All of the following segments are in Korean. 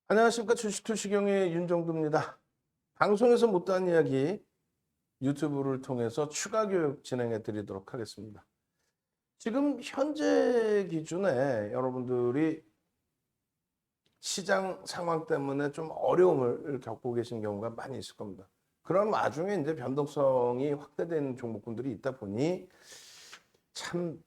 안녕하십니까. 주식투시경의 윤정두입니다. 방송에서 못다한 이야기 유튜브를 통해서 추가 교육 진행해 드리도록 하겠습니다. 지금 현재 기준에 여러분들이 시장 상황 때문에 좀 어려움을 겪고 계신 경우가 많이 있을 겁니다. 그런 와중에 이제 변동성이 확대된 종목군들이 있다 보니 참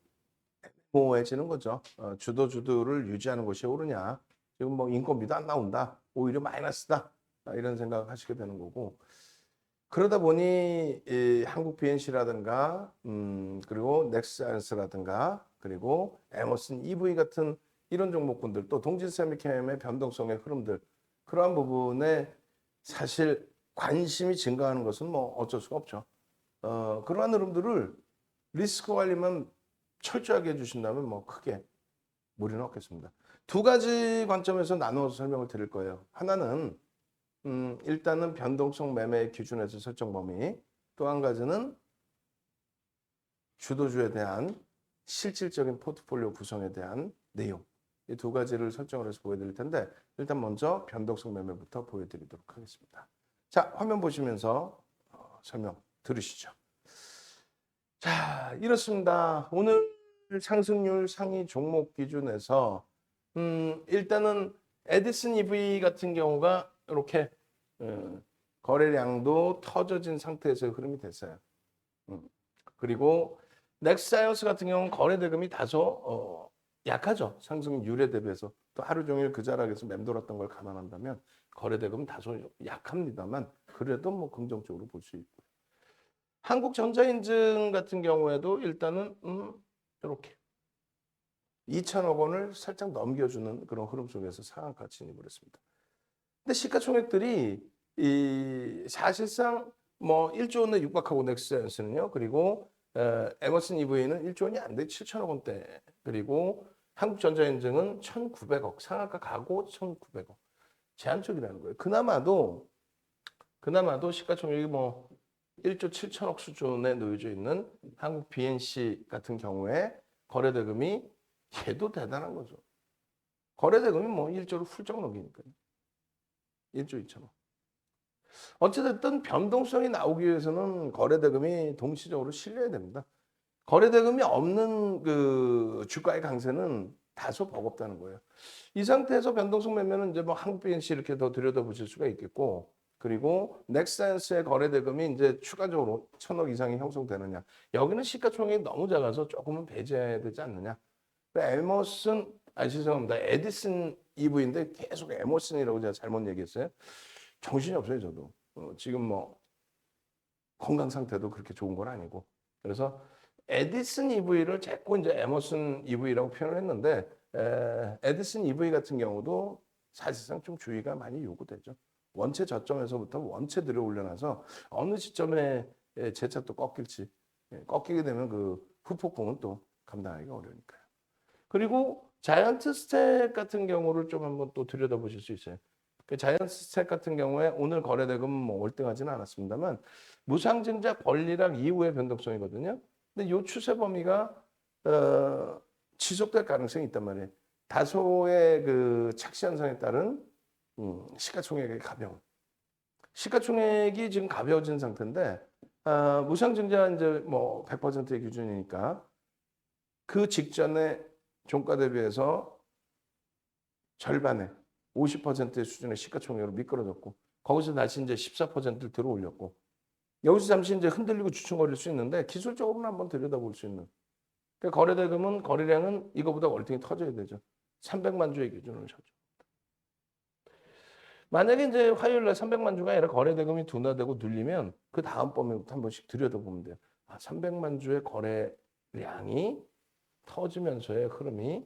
모호해지는 거죠. 주도주도를 유지하는 것이 옳으냐. 지금 뭐 인건비도 안 나온다. 오히려 마이너스다. 이런 생각을 하시게 되는 거고. 그러다 보니 이 한국 BNC라든가 그리고 넥사이언스라든가 그리고 에머슨 EV 같은 이런 종목군들 또 동진세미캠의 변동성의 흐름들 그러한 부분에 사실 관심이 증가하는 것은 뭐 어쩔 수가 없죠. 그러한 흐름들을 리스크 관리만 철저하게 해주신다면 뭐 크게 무리는 없겠습니다. 두 가지 관점에서 나누어서 설명을 드릴 거예요. 하나는 일단은 변동성 매매 기준에서 설정 범위, 또 한 가지는 주도주에 대한 실질적인 포트폴리오 구성에 대한 내용. 이 두 가지를 설정을 해서 보여드릴 텐데 일단 먼저 변동성 매매부터 보여드리도록 하겠습니다. 자, 화면 보시면서 설명 들으시죠. 자, 이렇습니다. 오늘 상승률 상위 종목 기준에서 일단은 에디슨 EV 같은 경우가 이렇게 거래량도 터져진 상태에서 흐름이 됐어요. 그리고 넥사이언스 같은 경우는 거래 대금이 다소 약하죠. 상승률에 대비해서 또 하루 종일 그 자락에서 맴돌았던 걸 감안한다면 거래 대금은 다소 약합니다만 그래도 뭐 긍정적으로 볼 수 있고. 한국전자인증 같은 경우에도 일단은 이렇게 2천억 원을 살짝 넘겨주는 그런 흐름 속에서 상한가 진입을 했습니다. 근데 시가총액들이 이 사실상 뭐 1조 원에 육박하고 넥스사이언스는요. 그리고 에머슨 EV는 1조 원이 안 돼 7천억 원대. 그리고 한국전자인증은 1,900억 상한가 가고 1,900억 제한적이라는 거예요. 그나마도 시가총액이 뭐 1조 7천억 수준에 놓여져 있는 한국 BNC 같은 경우에 거래대금이 얘도 대단한 거죠. 거래대금이 뭐 1조를 훌쩍 넘기니까요. 1조 2천억. 어찌됐든 변동성이 나오기 위해서는 거래대금이 동시적으로 실려야 됩니다. 거래대금이 없는 그 주가의 강세는 다소 버겁다는 거예요. 이 상태에서 변동성 매매는 이제 뭐 한국 BNC 이렇게 더 들여다보실 수가 있겠고, 그리고 넥사이언스의 거래 대금이 이제 추가적으로 1,000억 이상이 형성되느냐. 여기는 시가총액이 너무 작아서 조금은 배제해야 되지 않느냐. 에머슨, 죄송합니다. 에디슨 EV인데 계속 에머슨이라고 제가 잘못 얘기했어요. 정신이 없어요, 저도. 지금 뭐 건강 상태도 그렇게 좋은 건 아니고. 그래서 에디슨 EV를 자꾸 이제 에머슨 EV라고 표현을 했는데 에디슨 EV 같은 경우도 사실상 좀 주의가 많이 요구되죠. 원체 저점에서부터 원체 들어 올려놔서 어느 시점에 재차 또 꺾일지 꺾이게 되면 그 후폭풍은 또 감당하기가 어려우니까요. 그리고 자이언트 스택 같은 경우를 좀 한번 또 들여다보실 수 있어요. 그 자이언트 스택 같은 경우에 오늘 거래대금은 뭐 월등하지는 않았습니다만 무상증자 권리락 이후의 변동성이거든요. 근데 이 추세 범위가 지속될 가능성이 있단 말이에요. 다소의 그 착시 현상에 따른 시가총액의 가벼움. 시가총액이 지금 가벼워진 상태인데 무상증자 이제 뭐 100%의 기준이니까 그 직전에 종가 대비해서 절반의 50%의 수준의 시가총액으로 미끄러졌고 거기서 다시 이제 14%를 들어 올렸고 여기서 잠시 이제 흔들리고 주춤거릴 수 있는데 기술적으로는 한번 들여다볼 수 있는. 그러니까 거래대금은 거래량은 이거보다 월등히 터져야 되죠. 300만 주의 기준으로 잡죠. 만약에 이제 화요일 날 300만 주가 아니라 거래대금이 둔화되고 눌리면 그 다음번부터 한 번씩 들여다보면 돼요. 300만 주의 거래량이 터지면서의 흐름이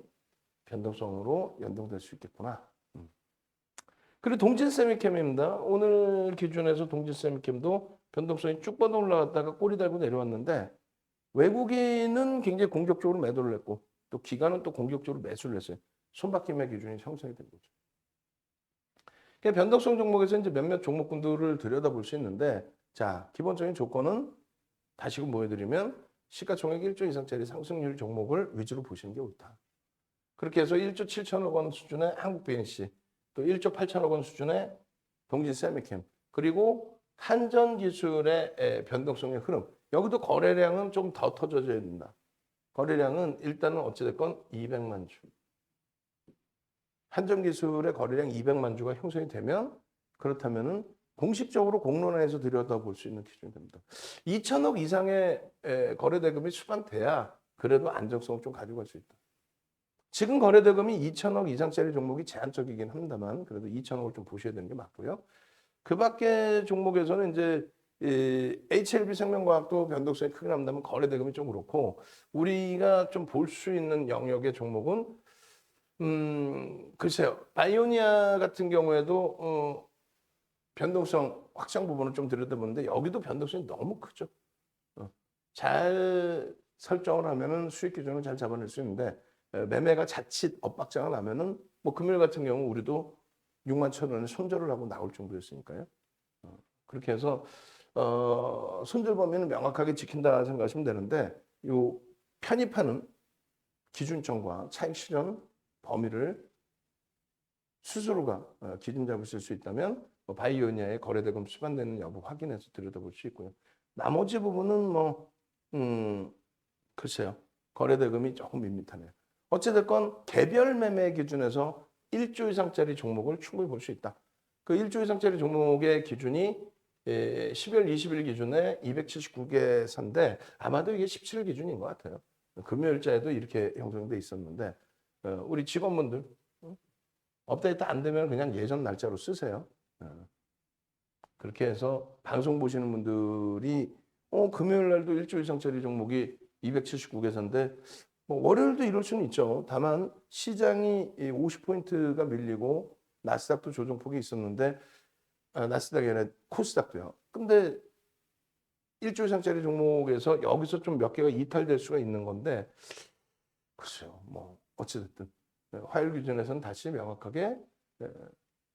변동성으로 연동될 수 있겠구나. 그리고 동진세미캠입니다. 오늘 기준에서 동진세미캠도 변동성이 쭉 뻗어 올라갔다가 꼬리 달고 내려왔는데 외국인은 굉장히 공격적으로 매도를 했고 또 기관은 또 공격적으로 매수를 했어요. 손바뀜의 기준이 형성이 된 거죠. 그러니까 변동성 종목에서 이제 몇몇 종목군들을 들여다볼 수 있는데 자 기본적인 조건은 다시금 보여드리면 시가총액 1조 이상짜리 상승률 종목을 위주로 보시는 게 옳다. 그렇게 해서 1조 7천억 원 수준의 한국 BNC 또 1조 8천억 원 수준의 동진 세미캠, 그리고 한전기술의 변동성의 흐름. 여기도 거래량은 좀 더 터져줘야 된다. 거래량은 일단은 어찌됐건 200만 주. 한전기술의 거래량 200만 주가 형성이 되면, 그렇다면은 공식적으로 공론화해서 들여다볼 수 있는 기준이 됩니다. 2천억 이상의 거래대금이 수반돼야 그래도 안정성을 좀 가지고 갈 수 있다. 지금 거래대금이 2천억 이상짜리 종목이 제한적이긴 합니다만 그래도 2천억을 좀 보셔야 되는 게 맞고요. 그 밖에 종목에서는 이제 HLB 생명과학도 변동성이 크게 남다면 거래대금이 좀 그렇고, 우리가 좀 볼 수 있는 영역의 종목은 글쎄요. 바이오니아 같은 경우에도 변동성 확장 부분을 좀 들여다보는데 여기도 변동성이 너무 크죠. 잘 설정을 하면은 수익 기준을 잘 잡아낼 수 있는데 매매가 자칫 엇박자가 나면은 뭐 금요일 같은 경우 우리도 6만 천 원에 손절을 하고 나올 정도였으니까요. 그렇게 해서 손절 범위는 명확하게 지킨다 생각하시면 되는데, 요 편입하는 기준점과 차익 실현 범위를 스스로가 기준 잡으실 수 있다면 바이오니아의 거래대금 수반되는 여부 확인해서 들여다볼 수 있고요. 나머지 부분은 뭐 글쎄요. 거래대금이 조금 밋밋하네요. 어찌됐건 개별 매매 기준에서 1조 이상짜리 종목을 충분히 볼 수 있다. 그 1조 이상짜리 종목의 기준이 12월 20일 기준에 279개사인데 아마도 이게 17일 기준인 것 같아요. 금요일자에도 이렇게 형성돼 있었는데 우리 직원분들 업데이트 안 되면 그냥 예전 날짜로 쓰세요. 그렇게 해서 방송 보시는 분들이 금요일 날도 1조 이상짜리 종목이 279개사인데 뭐 월요일도 이럴 수는 있죠. 다만 시장이 50포인트가 밀리고 나스닥도 조정폭이 있었는데 나스닥이 아니라 코스닥도요. 근데 1조 이상짜리 종목에서 여기서 좀 몇 개가 이탈될 수가 있는 건데 글쎄요. 뭐 어찌됐든 화요일 기준에서는 다시 명확하게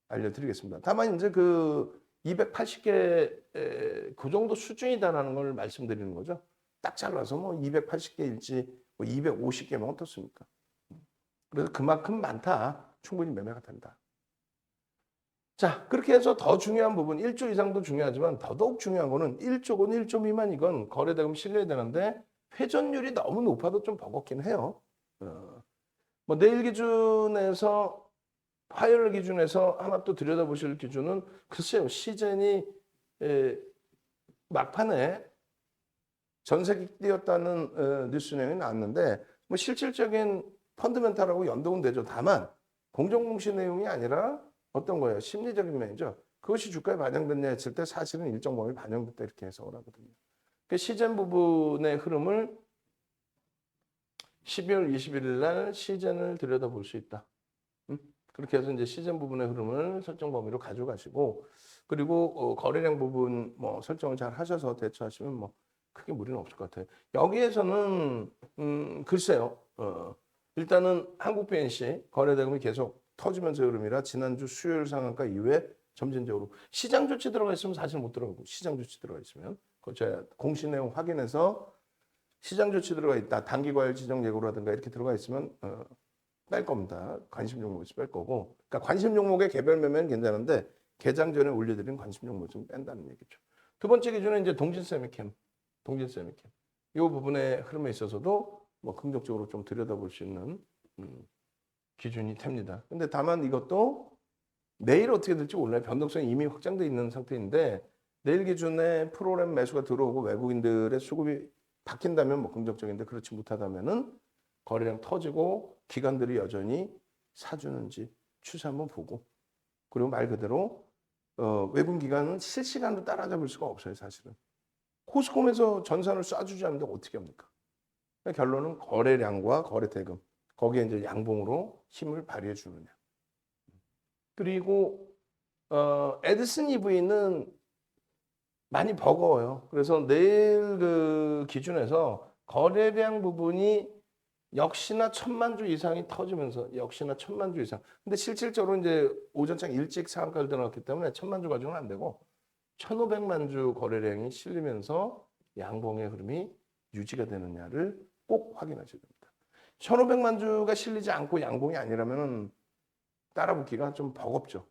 알려드리겠습니다. 다만 이제 그 280개 그 정도 수준이다라는 걸 말씀드리는 거죠. 딱 잘라서 뭐 280개일지 뭐 250개면 어떻습니까? 그래서 그만큼 많다. 충분히 매매가 된다. 자, 그렇게 해서 더 중요한 부분, 1조 이상도 중요하지만 더더욱 중요한 거는 1조건 1조 미만이건 거래대금 실려야 되는데 회전율이 너무 높아도 좀 버겁긴 해요. 뭐 내일 기준에서 화요일 기준에서 하나 또 들여다보실 기준은 글쎄요. 시즌이 막판에 전세기 뛰었다는 뉴스 내용이 나왔는데 뭐 실질적인 펀드멘탈하고 연동은 되죠. 다만 공정공시 내용이 아니라 어떤 거예요? 심리적인 면이죠. 그것이 주가에 반영됐냐 했을 때 사실은 일정 범위 반영됐다 이렇게 해석을 하거든요. 그 시즌 부분의 흐름을 12월 21일 날 시즌을 들여다볼 수 있다. 그렇게 해서 이제 시즌 부분의 흐름을 설정 범위로 가져가시고, 그리고 거래량 부분 뭐 설정을 잘 하셔서 대처하시면 뭐 크게 무리는 없을 것 같아요. 여기에서는 글쎄요. 일단은 한국 BNC 거래대금이 계속 터지면서 흐름이라 지난주 수요일 상한가 이후에 점진적으로 시장 조치 들어가 있으면 사실 못 들어가고, 시장 조치 들어가 있으면 그 제가 공시 내용 확인해서 시장 조치 들어가 있다. 단기 과열 지정 예고라든가 이렇게 들어가 있으면 뺄 겁니다. 관심 종목에서 뺄 거고. 그러니까 관심 종목의 개별 매매는 괜찮은데 개장 전에 올려드린 관심 종목을 좀 뺀다는 얘기죠. 두 번째 기준은 이제 동진세미캠. 이 부분의 흐름에 있어서도 뭐 긍정적으로 좀 들여다볼 수 있는 기준이 됩니다. 근데 다만 이것도 내일 어떻게 될지 몰라요. 변동성이 이미 확장돼 있는 상태인데 내일 기준에 프로그램 매수가 들어오고 외국인들의 수급이 바뀐다면 뭐 긍정적인데 그렇지 못하다면은 거래량 터지고 기관들이 여전히 사주는지 추세 한번 보고, 그리고 말 그대로 외국 기관은 실시간으로 따라잡을 수가 없어요. 사실은 코스콤에서 전산을 쏴주지 않는데 어떻게 합니까? 그러니까 결론은 거래량과 거래 대금 거기에 이제 양봉으로 힘을 발휘해 주느냐. 그리고 에디슨 EV는 많이 버거워요. 그래서 내일 그 기준에서 거래량 부분이 역시나 1,000만 주 이상이 터지면서 역시나 1,000만 주 이상. 근데 실질적으로 이제 오전장 일찍 상한가를 들어갔기 때문에 1,000만 주 가지고는 안 되고 1,500만 주 거래량이 실리면서 양봉의 흐름이 유지가 되느냐를 꼭 확인하셔야 됩니다. 1,500만 주가 실리지 않고 양봉이 아니라면은 따라붙기가 좀 버겁죠.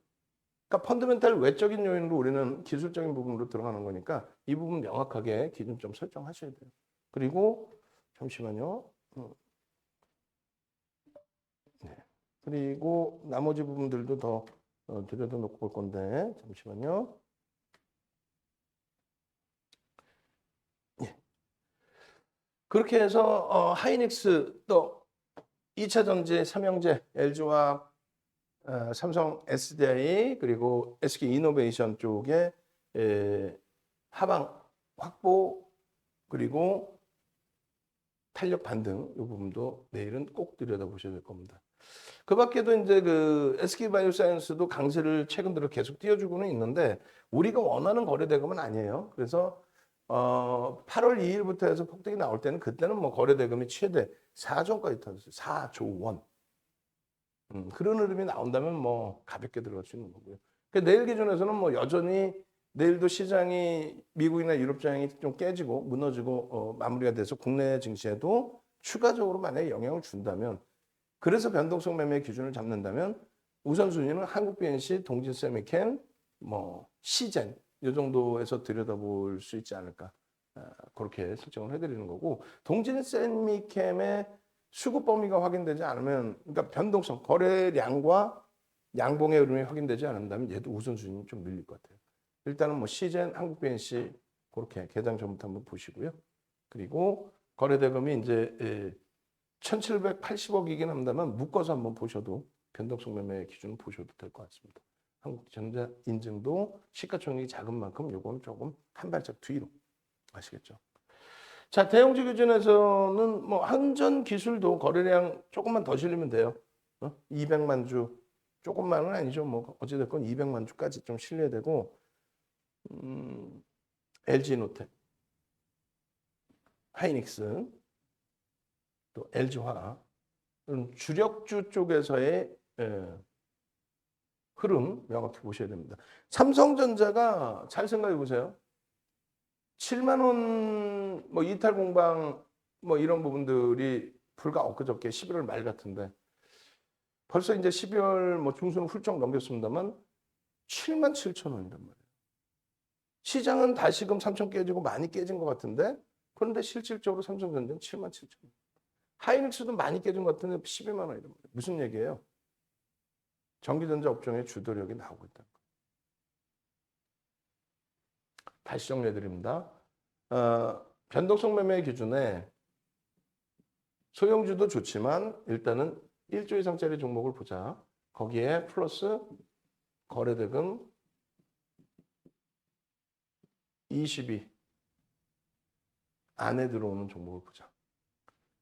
그러니까 펀더멘탈 외적인 요인으로 우리는 기술적인 부분으로 들어가는 거니까 이 부분 명확하게 기준 좀 설정하셔야 돼요. 그리고 잠시만요. 네. 그리고 나머지 부분들도 더 들여다놓고 볼 건데 잠시만요. 예. 그렇게 해서 하이닉스 또 2차 전지, 삼형제, LG화학, 삼성 SDI 그리고 SK 이노베이션 쪽에 하방 확보 그리고 탄력 반등 이 부분도 내일은 꼭 들여다보셔야 될 겁니다. 그 밖에도 이제 그 SK바이오사이언스도 강세를 최근 들어 계속 띄워주고는 있는데 우리가 원하는 거래 대금은 아니에요. 그래서 8월 2일부터 해서 폭등이 나올 때는 그때는 뭐 거래 대금이 최대 4조까지 터졌어요. 4조 원. 그런 흐름이 나온다면 뭐 가볍게 들어갈 수 있는 거고요. 그러니까 내일 기준에서는 뭐 여전히 내일도 시장이 미국이나 유럽 시장이 좀 깨지고 무너지고 마무리가 돼서 국내 증시에도 추가적으로 만약에 영향을 준다면 그래서 변동성 매매 기준을 잡는다면 우선순위는 한국 BNC, 동진 세미캠, 뭐 시젠 이 정도에서 들여다볼 수 있지 않을까 그렇게 설정을 해드리는 거고 동진 세미캠의 수급 범위가 확인되지 않으면 그러니까 변동성 거래량과 양봉의 흐름이 확인되지 않는다면 얘도 우선순위는 좀 밀릴 것 같아요. 일단은 뭐 시젠, 한국 BNC 그렇게 개장 전부터 한번 보시고요. 그리고 거래 대금이 이제 1,780억이긴 합니다만 묶어서 한번 보셔도 변동성 매매 기준을 보셔도 될 것 같습니다. 한국전자 인증도 시가총액이 작은 만큼 요건 조금 한 발짝 뒤로 아시겠죠? 자, 대형주 기준에서는 뭐 한전 기술도 거래량 조금만 더 실리면 돼요. 200만 주 조금만은 아니죠. 뭐 어찌됐건 200만 주까지 좀 실려야 되고 LG노텍, 하이닉스, 또 LG화학 주력주 쪽에서의 흐름 명확히 보셔야 됩니다. 삼성전자가 잘 생각해 보세요. 7만 원 뭐 이탈 공방 뭐 이런 부분들이 불과 엊그저께 11월 말 같은데 벌써 이제 12월 뭐 중순을 훌쩍 넘겼습니다만 7만 7천 원이란 말이에요. 시장은 다시금 3천 깨지고 많이 깨진 것 같은데 그런데 실질적으로 삼성전자는 7만 7천 원. 하이닉스도 많이 깨진 것 같은데 12만 원이란 말이에요. 무슨 얘기예요? 전기전자 업종의 주도력이 나오고 있다. 다시 정리해 드립니다. 변동성 매매 기준에 소형주도 좋지만 일단은 1조 이상짜리 종목을 보자. 거기에 플러스 거래대금 20이 안에 들어오는 종목을 보자.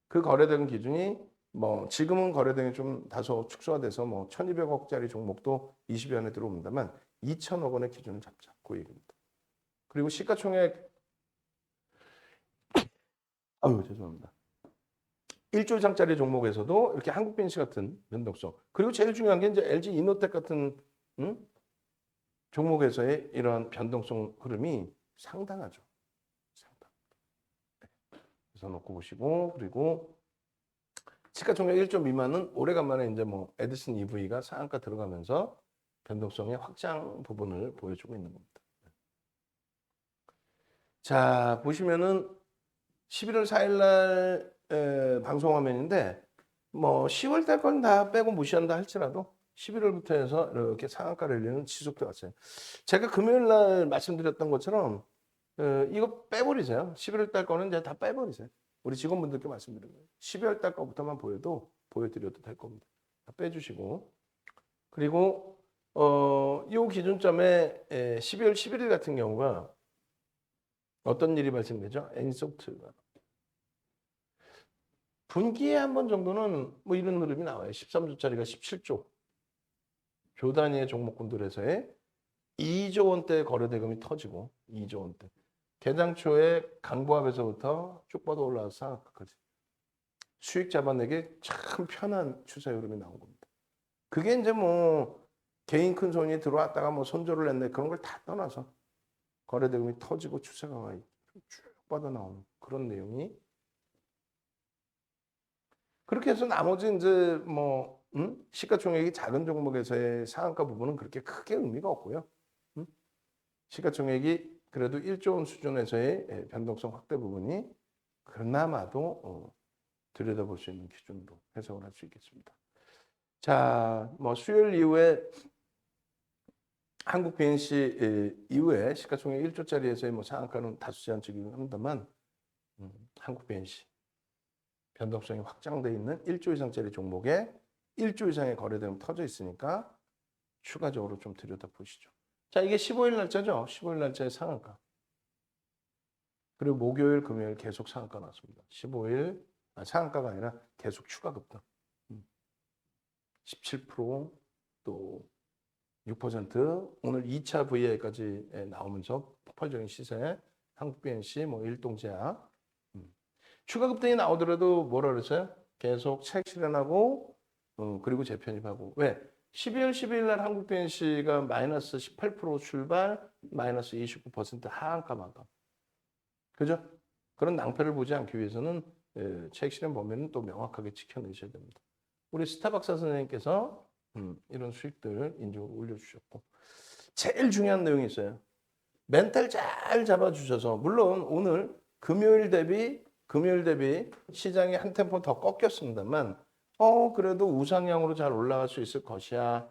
그 거래대금 기준이 뭐 지금은 거래대금이 좀 다소 축소가 돼서 뭐 1,200억짜리 종목도 20위 안에 들어옵니다만 2천억 원의 기준을 잡자. 그 얘기입니다. 그리고 시가총액 아유 죄송합니다. 1조 이상짜리 종목에서도 이렇게 한국빈시 같은 변동성 그리고 제일 중요한 게 이제 LG 이노텍 같은 종목에서의 이러한 변동성 흐름이 상당하죠. 상당. 그래서 놓고 보시고 그리고 시가총액 1조 미만은 오래간만에 이제 뭐 에디슨 EV가 상한가 들어가면서 변동성의 확장 부분을 보여주고 있는 겁니다. 자 보시면은 11월 4일 날 방송 화면인데 뭐 10월 달 건 다 빼고 무시한다 할지라도 11월부터 해서 이렇게 상한가 랠리는 지속돼 왔어요. 제가 금요일 날 말씀드렸던 것처럼 이거 빼버리세요. 11월 달 거는 이제 다 빼버리세요. 우리 직원분들께 말씀드린 거예요. 12월 달 거부터만 보여드려도 될 겁니다. 다 빼주시고 그리고 이 기준점에 12월 11일 같은 경우가 어떤 일이 발생되죠? 엔소프트가 분기에 한 번 정도는 뭐 이런 흐름이 나와요. 13조짜리가 17조. 조 단위의 종목군들에서의 2조 원대 거래대금이 터지고 2조 원대. 개장 초에 강보합에서부터 쭉 뻗어 올라와서 상한가까지. 수익 잡아내기 참 편한 추세 흐름이 나온 겁니다. 그게 이제 뭐 개인 큰 손이 들어왔다가 뭐 손절을 했네 그런 걸 다 떠나서 거래대금이 터지고 추세 강화가 쭉 뻗어나오는 그런 내용이 그렇게 해서 나머지 이제 뭐 시가총액이 작은 종목에서의 상한가 부분은 그렇게 크게 의미가 없고요. 시가총액이 그래도 1조 원 수준에서의 변동성 확대 부분이 그나마도 들여다볼 수 있는 기준으로 해석을 할 수 있겠습니다. 자, 뭐 수요일 이후에 한국 BNC 이후에 시가총액 1조짜리에서의 뭐 상한가는 다수 제한적이긴 합니다만 한국 BNC 변동성이 확장돼 있는 1조 이상짜리 종목에 1조 이상의 거래대금 터져 있으니까 추가적으로 좀 들여다보시죠. 자, 이게 15일 날짜죠. 15일 날짜의 상한가. 그리고 목요일, 금요일 계속 상한가 나왔습니다. 15일 상한가가 아니라 계속 추가 급등. 17%또 6% 오늘 2차 VI까지 나오면서 폭발적인 시세. 한국 BNC 뭐 일동제약. 추가 급등이 나오더라도 뭐라 그랬어요? 계속 차익 실현하고 그리고 재편입하고. 왜? 12월 12일 날 한국 BNC가 마이너스 18% 출발, 마이너스 29% 하한가 마감. 그죠? 그런 낭패를 보지 않기 위해서는 차익 실현 범위는 또 명확하게 지켜내셔야 됩니다. 우리 스타박사 선생님께서 이런 수익들 인적으로 올려주셨고 제일 중요한 내용이 있어요. 멘탈 잘 잡아주셔서 물론 오늘 금요일 대비 시장이 한 템포 더 꺾였습니다만 그래도 우상향으로 잘 올라갈 수 있을 것이야.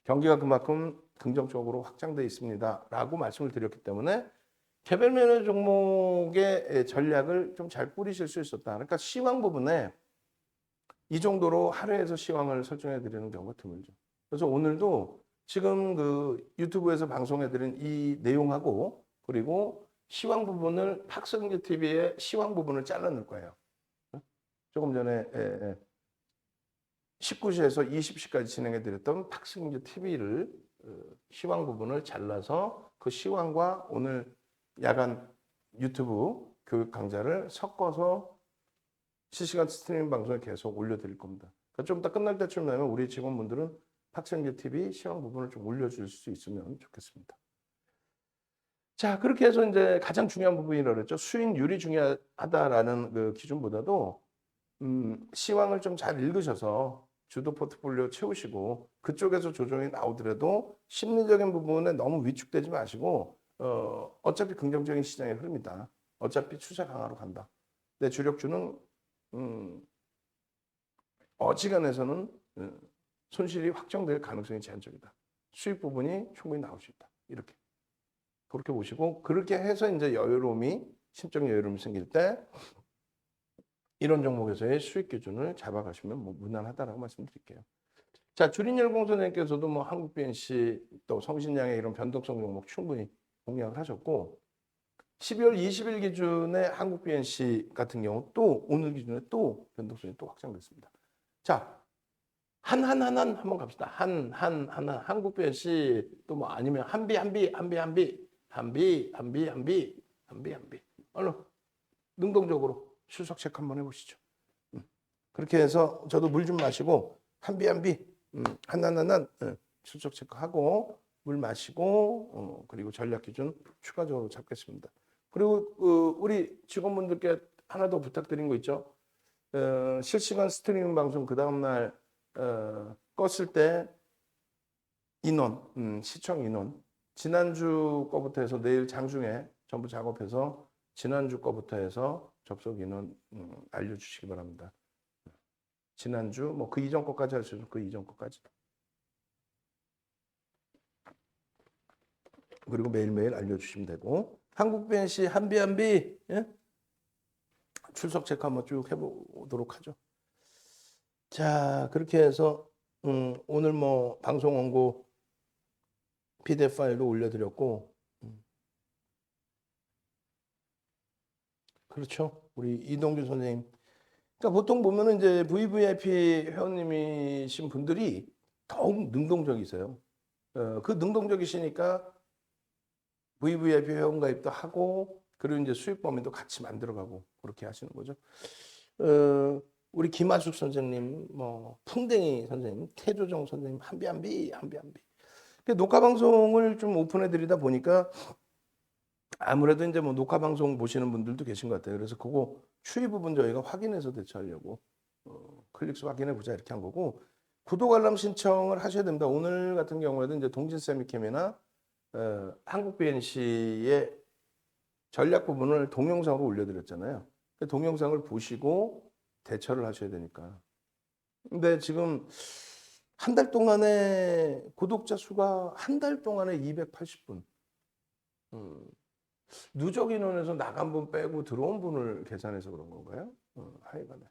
경기가 그만큼 긍정적으로 확장돼 있습니다. 라고 말씀을 드렸기 때문에 개별 매매 종목의 전략을 좀 잘 꾸리실 수 있었다. 그러니까 시황 부분에 이 정도로 하루에서 시황을 설정해 드리는 경우가 드물죠. 그래서 오늘도 지금 그 유튜브에서 방송해 드린 이 내용하고 그리고 시황 부분을 박성규 TV의 시황 부분을 잘라 넣을 거예요. 조금 전에 19시에서 20시까지 진행해 드렸던 박성규 TV를 시황 부분을 잘라서 그 시황과 오늘 야간 유튜브 교육 강좌를 섞어서 실시간 스트리밍 방송에 계속 올려드릴 겁니다. 그러니까 좀 이따 끝날 때쯤 되면 우리 직원분들은 박성규 TV 시황 부분을 좀 올려줄 수 있으면 좋겠습니다. 자, 그렇게 해서 이제 가장 중요한 부분이라고 그랬죠. 수익률이 중요하다라는 그 기준보다도 시황을 좀 잘 읽으셔서 주도 포트폴리오 채우시고 그쪽에서 조정이 나오더라도 심리적인 부분에 너무 위축되지 마시고 어차피 긍정적인 시장의 흐름이다. 어차피 추세 강화로 간다. 내 주력주는 어지간해서는 손실이 확정될 가능성이 제한적이다. 수익 부분이 충분히 나올 수 있다. 이렇게 그렇게 보시고 그렇게 해서 이제 심적 여유로움이 생길 때 이런 종목에서의 수익 기준을 잡아가시면 뭐 무난하다라고 말씀드릴게요. 자, 주린열공 선생님께서도 뭐 한국 BNC 또 성신양의 이런 변동성 종목 충분히 공략을 하셨고 12월 20일 기준에 한국 BNC 같은 경우 또 오늘 기준에 또 변동성이 또 확장됐습니다. 자, 한번 갑시다. 한국 BNC 또 뭐 아니면 한비. 얼른 능동적으로 출석 체크 한번 해보시죠. 그렇게 해서 저도 물 좀 마시고 한비 한난 출석 체크하고 물 마시고 그리고 전략 기준 추가적으로 잡겠습니다. 그리고 우리 직원분들께 하나 더 부탁드린 거 있죠. 실시간 스트리밍 방송 그 다음날 껐을 때 인원, 시청 인원 지난주 거부터 해서 내일 장중에 전부 작업해서 지난주 거부터 해서 접속 인원 알려주시기 바랍니다. 지난주 뭐 그 이전 거까지 할 수 있으면 그 이전 거까지. 그리고 매일매일 알려주시면 되고 한국 BNC 한비 예? 출석 체크 한번 쭉 해보도록 하죠. 자, 그렇게 해서 오늘 뭐 방송 원고 PDF 파일도 올려드렸고 그렇죠. 우리 이동규 선생님. 그러니까 보통 보면은 이제 VVIP 회원님이신 분들이 더욱 능동적이세요. 그 능동적이시니까 VVIP 회원 가입도 하고 그리고 이제 수익 범위도 같이 만들어가고 그렇게 하시는 거죠. 우리 김하숙 선생님, 뭐 풍뎅이 선생님, 태조정 선생님, 한비. 녹화 방송을 좀 오픈해 드리다 보니까 아무래도 이제 뭐 녹화 방송 보시는 분들도 계신 것 같아요. 그래서 그거 추이 부분 저희가 확인해서 대처하려고 클릭수 확인해 보자 이렇게 한 거고 구독 알람 신청을 하셔야 됩니다. 오늘 같은 경우에도 이제 동진 세미캠이나 한국 BNC의 전략 부분을 동영상으로 올려드렸잖아요. 그 동영상을 보시고 대처를 하셔야 되니까. 근데 지금 한 달 동안에 구독자 수가 한 달 동안에 280분. 누적 인원에서 나간 분 빼고 들어온 분을 계산해서 그런 건가요? 하여간에.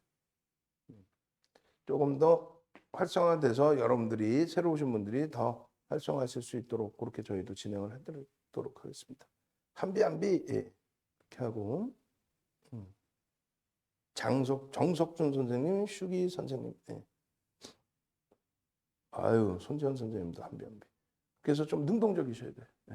조금 더 활성화돼서 여러분들이 새로 오신 분들이 더 활성화하실 수 있도록 그렇게 저희도 진행을 해드리도록 하겠습니다. 한비 예. 이렇게 하고 정석준 선생님, 슈기 선생님. 예. 아유 손지현 선생님도 한비. 그래서 좀 능동적이셔야 돼. 예.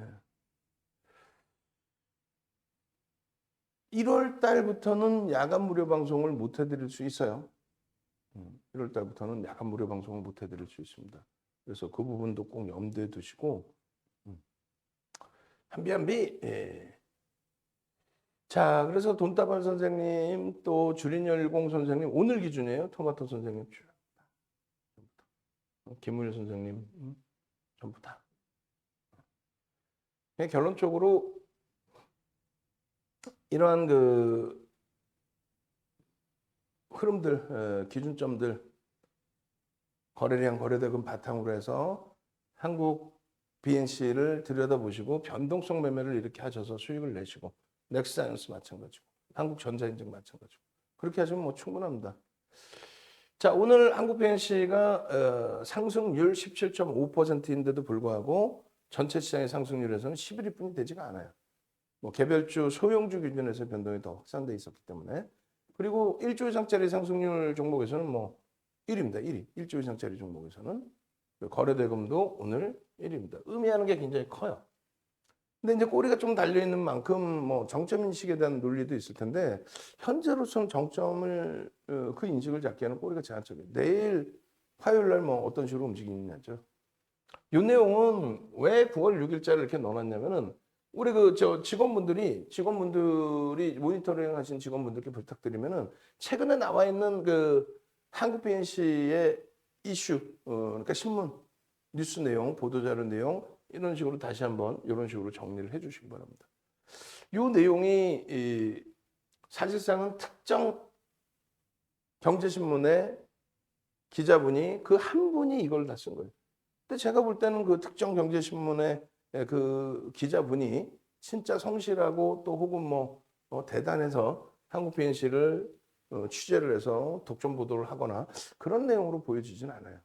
1월 달부터는 야간 무료 방송을 못 해드릴 수 있어요. 1월 달부터는 야간 무료 방송을 못 해드릴 수 있습니다. 그래서 그 부분도 꼭 염두에 두시고 한비. 예. 자, 그래서 돈다발 선생님 또 주린열공 선생님 오늘 기준이에요. 토마토 선생님 김우일 선생님 전부 다. 결론적으로 이러한 그 흐름들, 기준점들, 거래량, 거래대금 바탕으로 해서 한국 BNC를 들여다보시고 변동성 매매를 이렇게 하셔서 수익을 내시고 넥스사이언스 마찬가지고 한국전자인증 마찬가지고 그렇게 하시면 뭐 충분합니다. 자, 오늘 한국 BNC가 상승률 17.5%인데도 불구하고 전체 시장의 상승률에서는 11위뿐이 되지가 않아요. 뭐 개별주, 소형주 기준에서 변동이 더 확산돼 있었기 때문에 그리고 1조 이상짜리 상승률 종목에서는 뭐 1위입니다. 1위. 1조 이상짜리 종목에서는 거래대금도 오늘 1위입니다. 의미하는 게 굉장히 커요. 근데 이제 꼬리가 좀 달려있는 만큼 뭐 정점 인식에 대한 논리도 있을 텐데 현재로서는 정점을 그 인식을 잡기에는 꼬리가 제한적이에요. 내일 화요일 날 뭐 어떤 식으로 움직이냐죠. 이 내용은 왜 9월 6일자를 이렇게 넣어놨냐면은 우리 직원분들이 모니터링 하신 직원분들께 부탁드리면은 최근에 나와 있는 그 한국 BNC의 이슈, 그러니까 신문, 뉴스 내용, 보도자료 내용 이런 식으로 다시 한번 이런 식으로 정리를 해주시기 바랍니다. 이 내용이 사실상은 특정 경제신문의 기자분이 그 한 분이 이걸 다 쓴 거예요. 근데 제가 볼 때는 그 특정 경제신문의 그 기자분이 진짜 성실하고 또 혹은 뭐 대단해서 한국 BNC를 취재를 해서 독점 보도를 하거나 그런 내용으로 보여지진 않아요.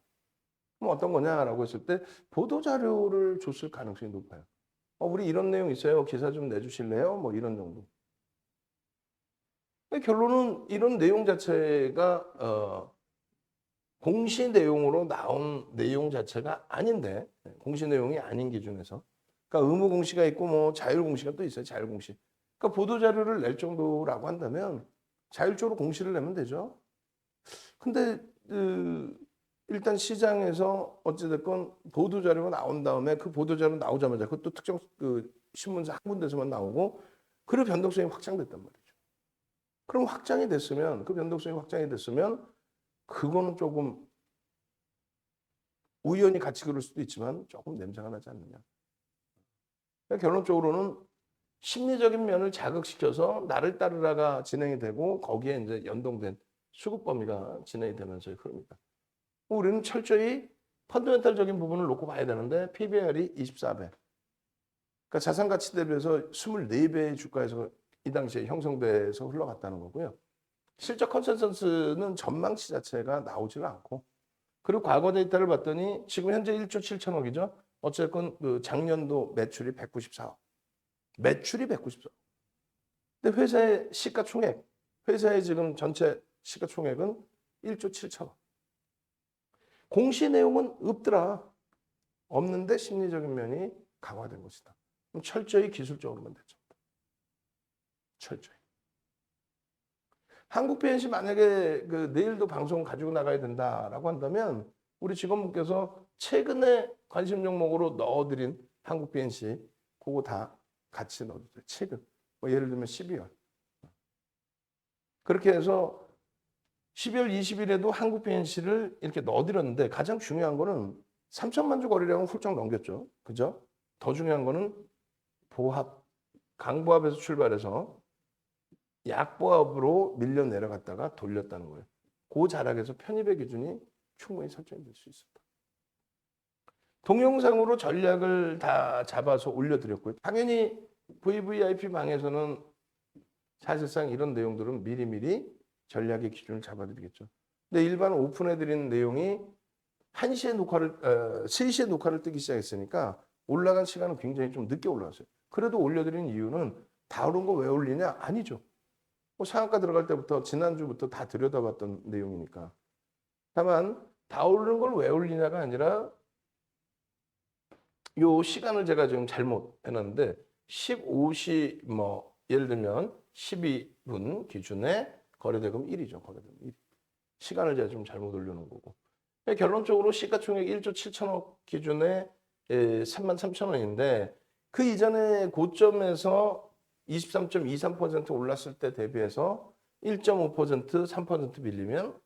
그럼 어떤 거냐라고 했을 때 보도자료를 줬을 가능성이 높아요. 우리 이런 내용 있어요. 기사 좀 내주실래요? 뭐 이런 정도. 결론은 이런 내용 자체가 공시 내용으로 나온 내용 자체가 아닌데 공시 내용이 아닌 기준에서 그러니까 의무 공시가 있고 뭐 자율 공시가 또 있어요. 자율 공시. 그러니까 보도 자료를 낼 정도라고 한다면 자율적으로 공시를 내면 되죠. 근데 일단 시장에서 어찌됐건 보도 자료가 나온 다음에 그 보도 자료 나오자마자 그것도 특정 그 신문사 한 군데서만 나오고 그리고 변동성이 확장됐단 말이죠. 그럼 확장이 됐으면 그 변동성이 확장이 됐으면 그거는 조금 우연히 같이 그럴 수도 있지만 조금 냄새가 나지 않느냐. 그러니까 결론적으로는 심리적인 면을 자극시켜서 나를 따르라가 진행이 되고 거기에 이제 연동된 수급 범위가 진행이 되면서의 흐름이다. 우리는 철저히 펀더멘탈적인 부분을 놓고 봐야 되는데 PBR이 24배. 그러니까 자산 가치 대비해서 24배의 주가에서 이 당시에 형성돼서 흘러갔다는 거고요. 실적 컨센서스는 전망치 자체가 나오지가 않고 그리고 과거 데이터를 봤더니 지금 현재 1조 7천억이죠. 어쨌건 그 작년도 매출이 194억. 매출이 194억. 근데 회사의 시가총액, 회사의 지금 전체 시가총액은 1조 7천억. 공시 내용은 없더라. 없는데 심리적인 면이 강화된 것이다. 그럼 철저히 기술적으로만 대처한다. 철저히. 한국 BNC 만약에 그 내일도 방송 가지고 나가야 된다라고 한다면 우리 직원분께서 최근에 관심 종목으로 넣어드린 한국 BNC 그거 다 같이 넣어주세요. 최근. 뭐 예를 들면 12월. 그렇게 해서 12월 20일에도 한국 BNC를 이렇게 넣어드렸는데 가장 중요한 거는 3천만 주 거래량은 훌쩍 넘겼죠. 그죠? 더 중요한 거는 보합, 강보합에서 출발해서 약보합으로 밀려 내려갔다가 돌렸다는 거예요. 그 자락에서 편입의 기준이 충분히 설정이 될 수 있었다. 동영상으로 전략을 다 잡아서 올려드렸고요. 당연히 VVIP 방에서는 사실상 이런 내용들은 미리미리 전략의 기준을 잡아드리겠죠. 근데 일반 오픈해드린 내용이 1시에 녹화를, 3시에 녹화를 뜨기 시작했으니까 올라간 시간은 굉장히 좀 늦게 올라왔어요. 그래도 올려드린 이유는 다 오른 거 왜 올리냐? 아니죠. 뭐 상한가 들어갈 때부터 지난주부터 다 들여다봤던 내용이니까. 다만 다 오르는 걸 왜 올리냐가 아니라 요 시간을 제가 지금 잘못 해놨는데 15시 뭐 예를 들면 12분 기준에 거래대금 1이죠. 거래대금 1. 시간을 제가 좀 잘못 올려놓은 거고. 결론적으로 시가총액 1조 7천억 기준에 3만 3천 원인데 그 이전에 고점에서 23.23% 올랐을 때 대비해서 1.5%, 3% 밀리면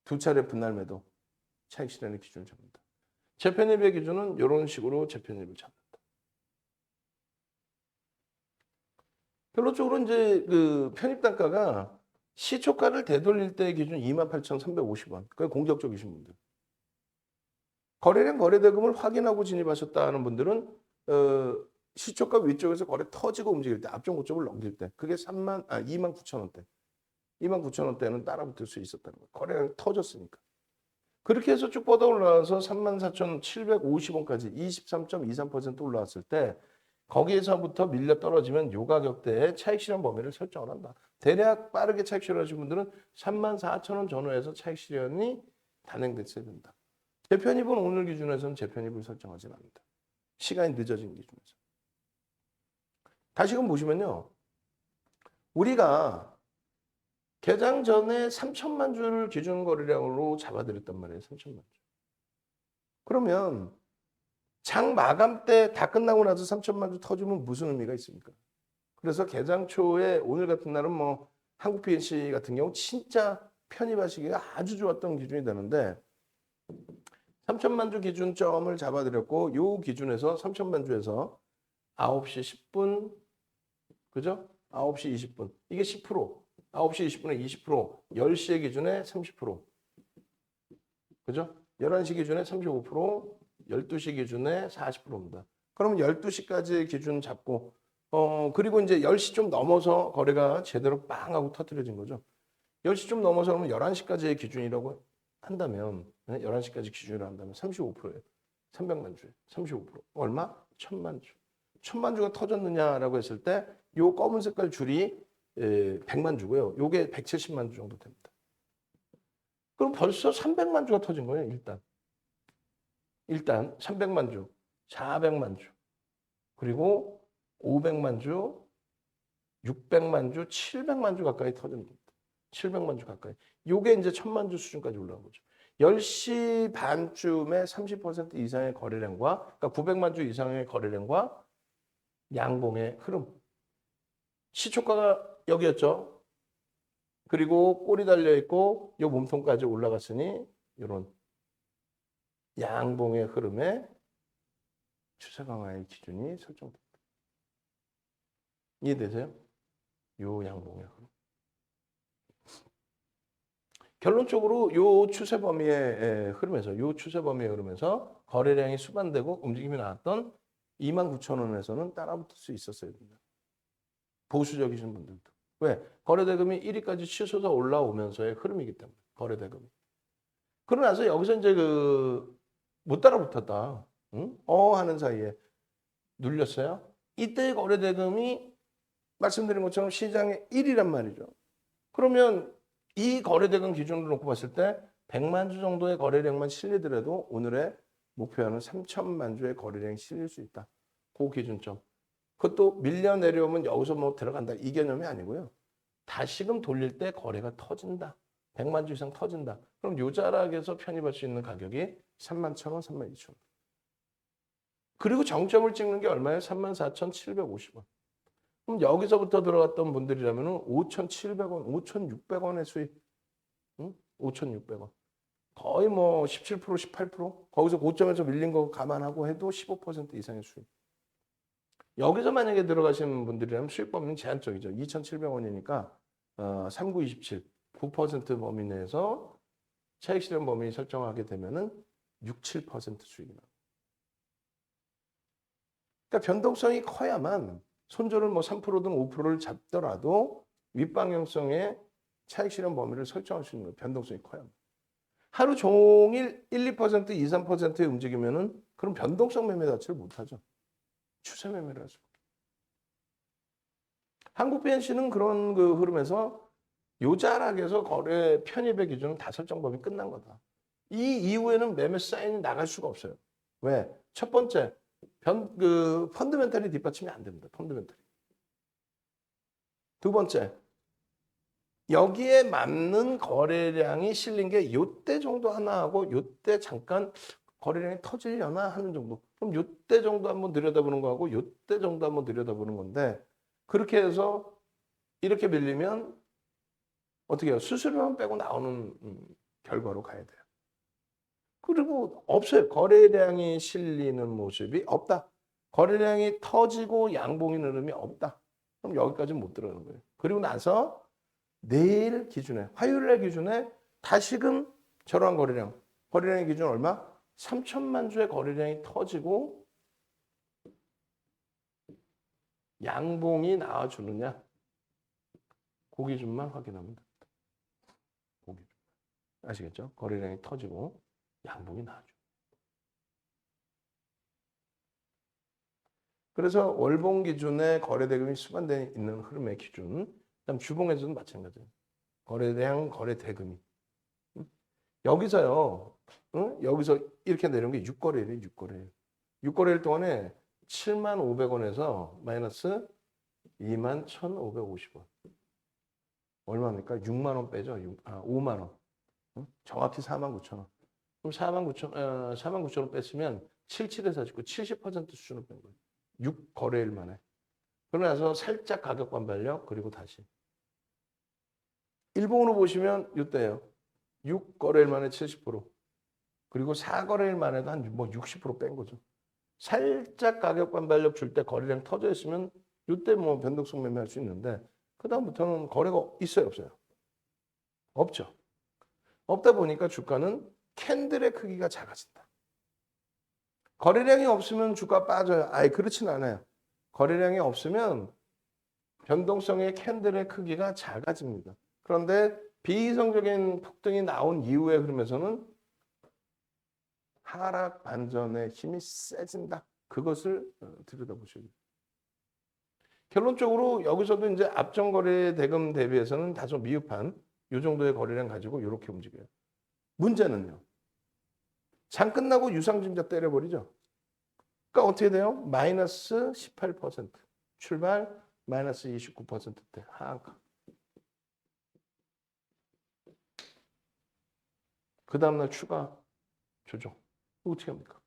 두 차례 분할 매도 차익 실현의 기준을 잡는다. 재편입의 기준은 이런 식으로 재편입을 잡는다. 결론적으로 이제 그 편입 단가가 시초가를 되돌릴 때 기준 28,350원. 그게 공격적이신 분들. 거래량 거래대금을 확인하고 진입하셨다는 분들은 시초가 위쪽에서 거래 터지고 움직일 때 앞쪽 고점을 넘길 때 그게 29,000원대. 29,000원대는 따라붙을 수 있었다는 거예요. 거래량이 터졌으니까. 그렇게 해서 쭉 뻗어 올라와서 34,750원까지 23.23% 올라왔을 때 거기에서부터 밀려 떨어지면 요 가격대에 차익 실현 범위를 설정을 한다. 대략 빠르게 차익 실현하신 분들은 34,000원 전후에서 차익 실현이 단행됐어야 된다. 재편입은 오늘 기준에서는 재편입을 설정하지는 않는다. 시간이 늦어진 기준에서. 다시금 보시면요. 우리가 개장 전에 3천만 주를 기준 거래량으로 잡아드렸단 말이에요. 3천만 주. 그러면 장 마감 때 다 끝나고 나서 3천만 주 터지면 무슨 의미가 있습니까? 그래서 개장 초에 오늘 같은 날은 뭐 한국 BNC 같은 경우 진짜 편입하시기가 아주 좋았던 기준이 되는데 3천만 주 기준점을 잡아드렸고 요 기준에서 3천만 주에서 9시 10분 그죠? 9시 20분 이게 10% 9시 20분에 20% 10시의 기준에 30% 그죠? 11시 기준에 35% 12시 기준에 40%입니다. 그러면 12시까지 기준 잡고 그리고 이제 10시 좀 넘어서 거래가 제대로 빵 하고 터뜨려진 거죠. 10시 좀 넘어서 그러면 11시까지의 기준이라고 한다면 11시까지 기준으로 한다면 35%예요. 300만 주에 35%. 얼마? 1,000만 주. 1,000만 주가 터졌느냐라고 했을 때 요 검은 색깔 줄이 100만 주고요. 요게 170만 주 정도 됩니다. 그럼 벌써 300만 주가 터진 거예요, 일단 300만 주, 400만 주, 그리고 500만 주, 600만 주, 700만 주 가까이 터진 겁니다. 700만 주 가까이. 요게 이제 1,000만 주 수준까지 올라온 거죠. 10시 반쯤에 30% 이상의 거래량과, 그러니까 900만 주 이상의 거래량과 양봉의 흐름. 시초가가 여기였죠. 그리고 꼬리 달려있고, 요 몸통까지 올라갔으니, 요런 양봉의 흐름에 추세 강화의 기준이 설정됩니다. 이해되세요? 요 양봉의 흐름. 결론적으로 요 추세 범위의 흐름에서 거래량이 수반되고 움직임이 나왔던 29,000원에서는 따라붙을 수 있었어야 됩니다. 보수적이신 분들도. 왜? 거래대금이 1위까지 치솟아 올라오면서의 흐름이기 때문에. 거래대금이. 그러고 나서 여기서 이제 못 따라붙었다. 응? 하는 사이에 눌렸어요. 이때의 거래대금이 말씀드린 것처럼 시장의 1위란 말이죠. 그러면 이 거래대금 기준으로 놓고 봤을 때 100만 주 정도의 거래량만 실리더라도 오늘의 목표하는 3천만 주의 거래량이 실릴 수 있다. 그 기준점. 그것도 밀려 내려오면 여기서 뭐 들어간다. 이 개념이 아니고요. 다시금 돌릴 때 거래가 터진다. 100만 주 이상 터진다. 그럼 요 자락에서 편입할 수 있는 가격이 31,000원, 32,000원. 그리고 정점을 찍는 게 얼마예요? 34,750원. 그럼 여기서부터 들어갔던 분들이라면 5,700원, 5,600원의 수익. 5,600원. 거의 뭐 17%, 18%? 거기서 고점에서 밀린 거 감안하고 해도 15% 이상의 수익. 여기서 만약에 들어가시는 분들이라면 수익 범위는 제한적이죠. 2,700원이니까 3927, 9% 범위 내에서 차익 실현 범위 설정하게 되면은 6, 7% 수익이 나요. 그러니까 변동성이 커야만 손절을 뭐 3%든 5%를 잡더라도 윗방향성의 차익 실현 범위를 설정할 수 있는 거예요. 변동성이 커야만. 하루 종일 1, 2%, 2, 3%에 움직이면은 그럼 변동성 매매 자체를 못 하죠. 추세 매매를 하죠. 한국 BNC는 그런 그 흐름에서 요자락에서 거래 편입의 기준은 다 설정 범위 끝난 거다. 이 이후에는 매매 사인이 나갈 수가 없어요. 왜? 첫 번째, 펀드멘탈이 뒷받침이 안 됩니다. 펀드멘탈이. 두 번째, 여기에 맞는 거래량이 실린 게 요때 정도 하나 하고 요때 잠깐 거래량이 터지려나 하는 정도. 그럼 요때 정도 한번 들여다보는 거하고 요때 정도 한번 들여다보는 건데 그렇게 해서 이렇게 밀리면 어떻게 해요? 수수료만 빼고 나오는 결과로 가야 돼요. 그리고 없어요. 거래량이 실리는 모습이 없다. 거래량이 터지고 양봉이 흐름이 없다. 그럼 여기까지는 못 들어가는 거예요. 그리고 나서 내일 기준에, 화요일날 기준에 다시금 저러한 거래량의 기준 얼마? 3천만 주의 거래량이 터지고 양봉이 나와주느냐? 그 기준만 확인하면 됩니다. 그 기준. 아시겠죠? 거래량이 터지고 양봉이 나와줘. 그래서 월봉 기준에 거래대금이 수반되어 있는 흐름의 기준, 그다음 주봉에서도 마찬가지예요. 거래량, 거래대금이. 여기서요, 여기서 이렇게 내려온 게 6거래일이에요, 6거래일. 6거래일 동안에 75,500원에서 마이너스 21,550원. 얼마입니까? 6만 원 빼죠? 5만 원. 정확히 49,000원. 그럼 49,000원 뺐으면 77에서 짓고 70% 수준을 뺀 거예요. 6거래일 만에. 그러고 나서 살짝 가격 반발력, 그리고 다시. 일봉으로 보시면 이때예요. 6거래일 만에 70%. 그리고 4거래일 만에도 한 뭐 60%뺀 거죠. 살짝 가격 반발력 줄 때 거래량 터져 있으면 이때 뭐 변동성 매매할 수 있는데 그다음부터는 거래가 있어요, 없어요? 없죠. 없다 보니까 주가는 캔들의 크기가 작아진다. 거래량이 없으면 주가 빠져요. 아예 그렇진 않아요. 거래량이 없으면 변동성의 캔들의 크기가 작아집니다. 그런데 비이성적인 폭등이 나온 이후의 흐름에서는 하락 반전의 힘이 세진다. 그것을 들여다보셔야 돼요. 결론적으로 여기서도 이제 앞전 거래 대금 대비해서는 다소 미흡한 이 정도의 거래량 가지고 이렇게 움직여요. 문제는요. 장 끝나고 유상증자 때려버리죠. 그러니까 어떻게 돼요? 마이너스 18%. 출발 마이너스 29%대 하한가. 그 다음날 추가 조정. 어떻게 합니까?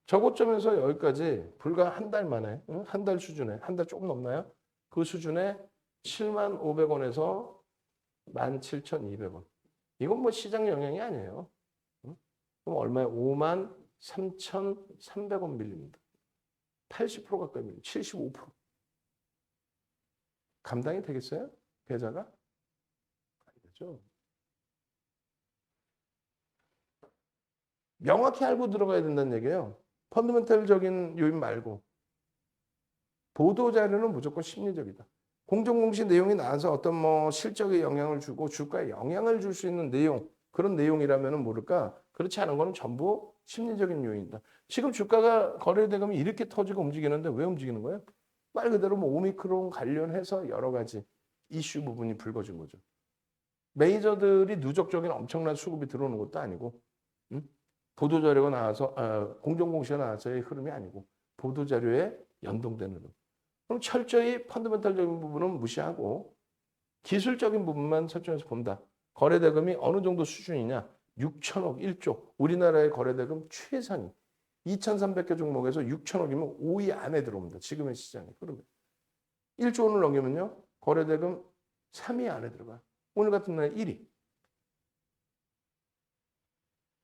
저고점에서 여기까지 불과 한 달 만에, 한 달 수준에, 한 달 조금 넘나요? 그 수준에 75,000원에서 17,200원. 이건 뭐 시장 영향이 아니에요. 그럼 얼마에 53,300원 밀립니다. 80% 가까이 밀립니다. 75%. 감당이 되겠어요? 계좌가? 안 되죠. 명확히 알고 들어가야 된다는 얘기예요. 펀더멘탈적인 요인 말고. 보도자료는 무조건 심리적이다. 공정공시 내용이 나와서 어떤 뭐 실적에 영향을 주고 주가에 영향을 줄 수 있는 내용, 그런 내용이라면 모를까? 그렇지 않은 거는 전부 심리적인 요인이다. 지금 주가가 거래대금이 이렇게 터지고 움직이는데 왜 움직이는 거예요? 말 그대로 뭐 오미크론 관련해서 여러 가지 이슈 부분이 불거진 거죠. 메이저들이 누적적인 엄청난 수급이 들어오는 것도 아니고, 보도자료가 나와서, 공정공시가 나와서의 흐름이 아니고, 보도자료에 연동되는 흐름. 그럼 철저히 펀더멘탈적인 부분은 무시하고 기술적인 부분만 설정해서 본다. 거래대금이 어느 정도 수준이냐? 6천억 1조. 우리나라의 거래대금 최상위. 2,300개 종목에서 6천억이면 5위 안에 들어옵니다. 지금의 시장에 흐름에. 1조 원을 넘기면요. 거래대금 3위 안에 들어가. 오늘 같은 날 1위.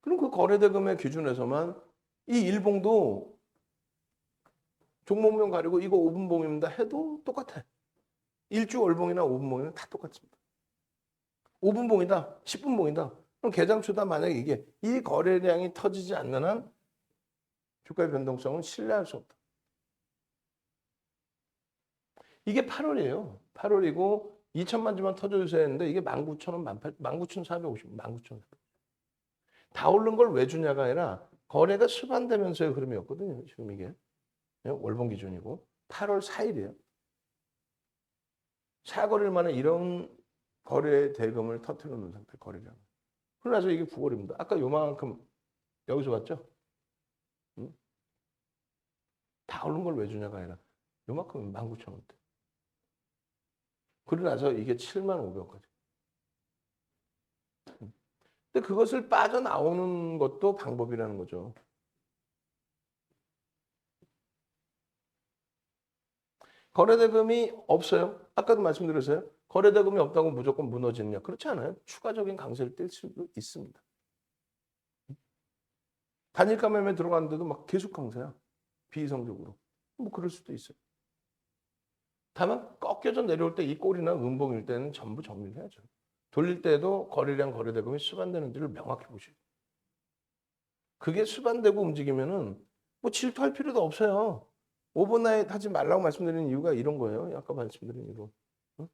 그럼 그 거래대금의 기준에서만 이 일봉도 종목명 가리고 이거 5분봉입니다 해도 똑같아. 일주월봉이나 5분봉이나 다 똑같습니다. 5분봉이다, 10분봉이다. 그럼 개장초다 만약에 이게 이 거래량이 터지지 않는 한 주가의 변동성은 신뢰할 수 없다. 이게 8월이에요. 8월이고 2천만 주만 터져주세요 했는데 이게 19,000원, 19,450원, 19,450원. 다 오른 걸 왜 주냐가 아니라 거래가 수반되면서의 흐름이었거든요. 지금 이게. 월봉 기준이고 8월 4일이에요. 사거래일 만에 이런 거래 대금을 터뜨려 놓은 상태 거래량. 그러나서 이게 9월입니다. 아까 요만큼 여기서 봤죠? 응? 다 오른 걸 왜 주냐가 아니라 요만큼 19,000원대. 그러고 나서 이게 75,000원까지. 근데 그것을 빠져나오는 것도 방법이라는 거죠. 거래대금이 없어요. 아까도 말씀드렸어요. 거래대금이 없다고 무조건 무너지느냐. 그렇지 않아요. 추가적인 강세를 띨 수도 있습니다. 단일가 매매 들어갔는데도 막 계속 강세야. 비이성적으로. 뭐 그럴 수도 있어요. 다만 꺾여져 내려올 때 이 꼴이나 음봉일 때는 전부 정리를 해야죠. 돌릴 때도 거래량 거래대금이 수반되는지를 명확히 보시고. 그게 수반되고 움직이면은 뭐 질투할 필요도 없어요. 오버나잇 하지 말라고 말씀드리는 이유가 이런 거예요. 아까 말씀드린 이거. 응?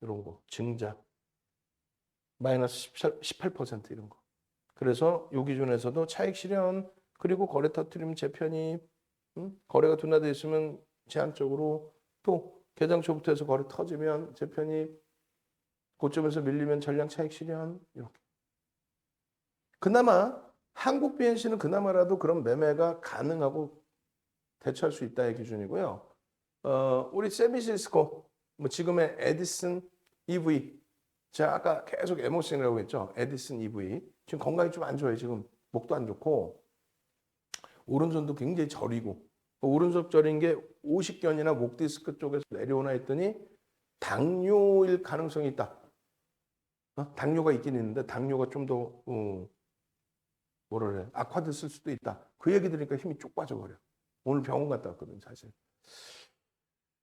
이런 거. 증자. 마이너스 18% 이런 거. 그래서 요 기준에서도 차익 실현 그리고 거래 터트리면 재편입 거래가 둔화되어 있으면 제한적으로 또 개장 초부터 해서 거래 터지면 재편입 고점에서 밀리면 전량 차익 실현 이렇게. 그나마 한국 BNC는 그나마라도 그런 매매가 가능하고 대처할 수 있다의 기준이고요. 우리 세미시스코 뭐 지금의 에디슨 EV 제가 아까 계속 에모션이라고 했죠. 에디슨 EV 지금 건강이 좀 안 좋아요. 지금 목도 안 좋고 오른손도 굉장히 저리고 오른손 저린 게 오십견이나 목 디스크 쪽에서 내려오나 했더니 당뇨일 가능성이 있다. 당뇨가 있긴 있는데 당뇨가 좀 더 뭐라 그래 악화됐을 수도 있다. 그 얘기 들으니까 힘이 쭉 빠져버려. 오늘 병원 갔다 왔거든 사실.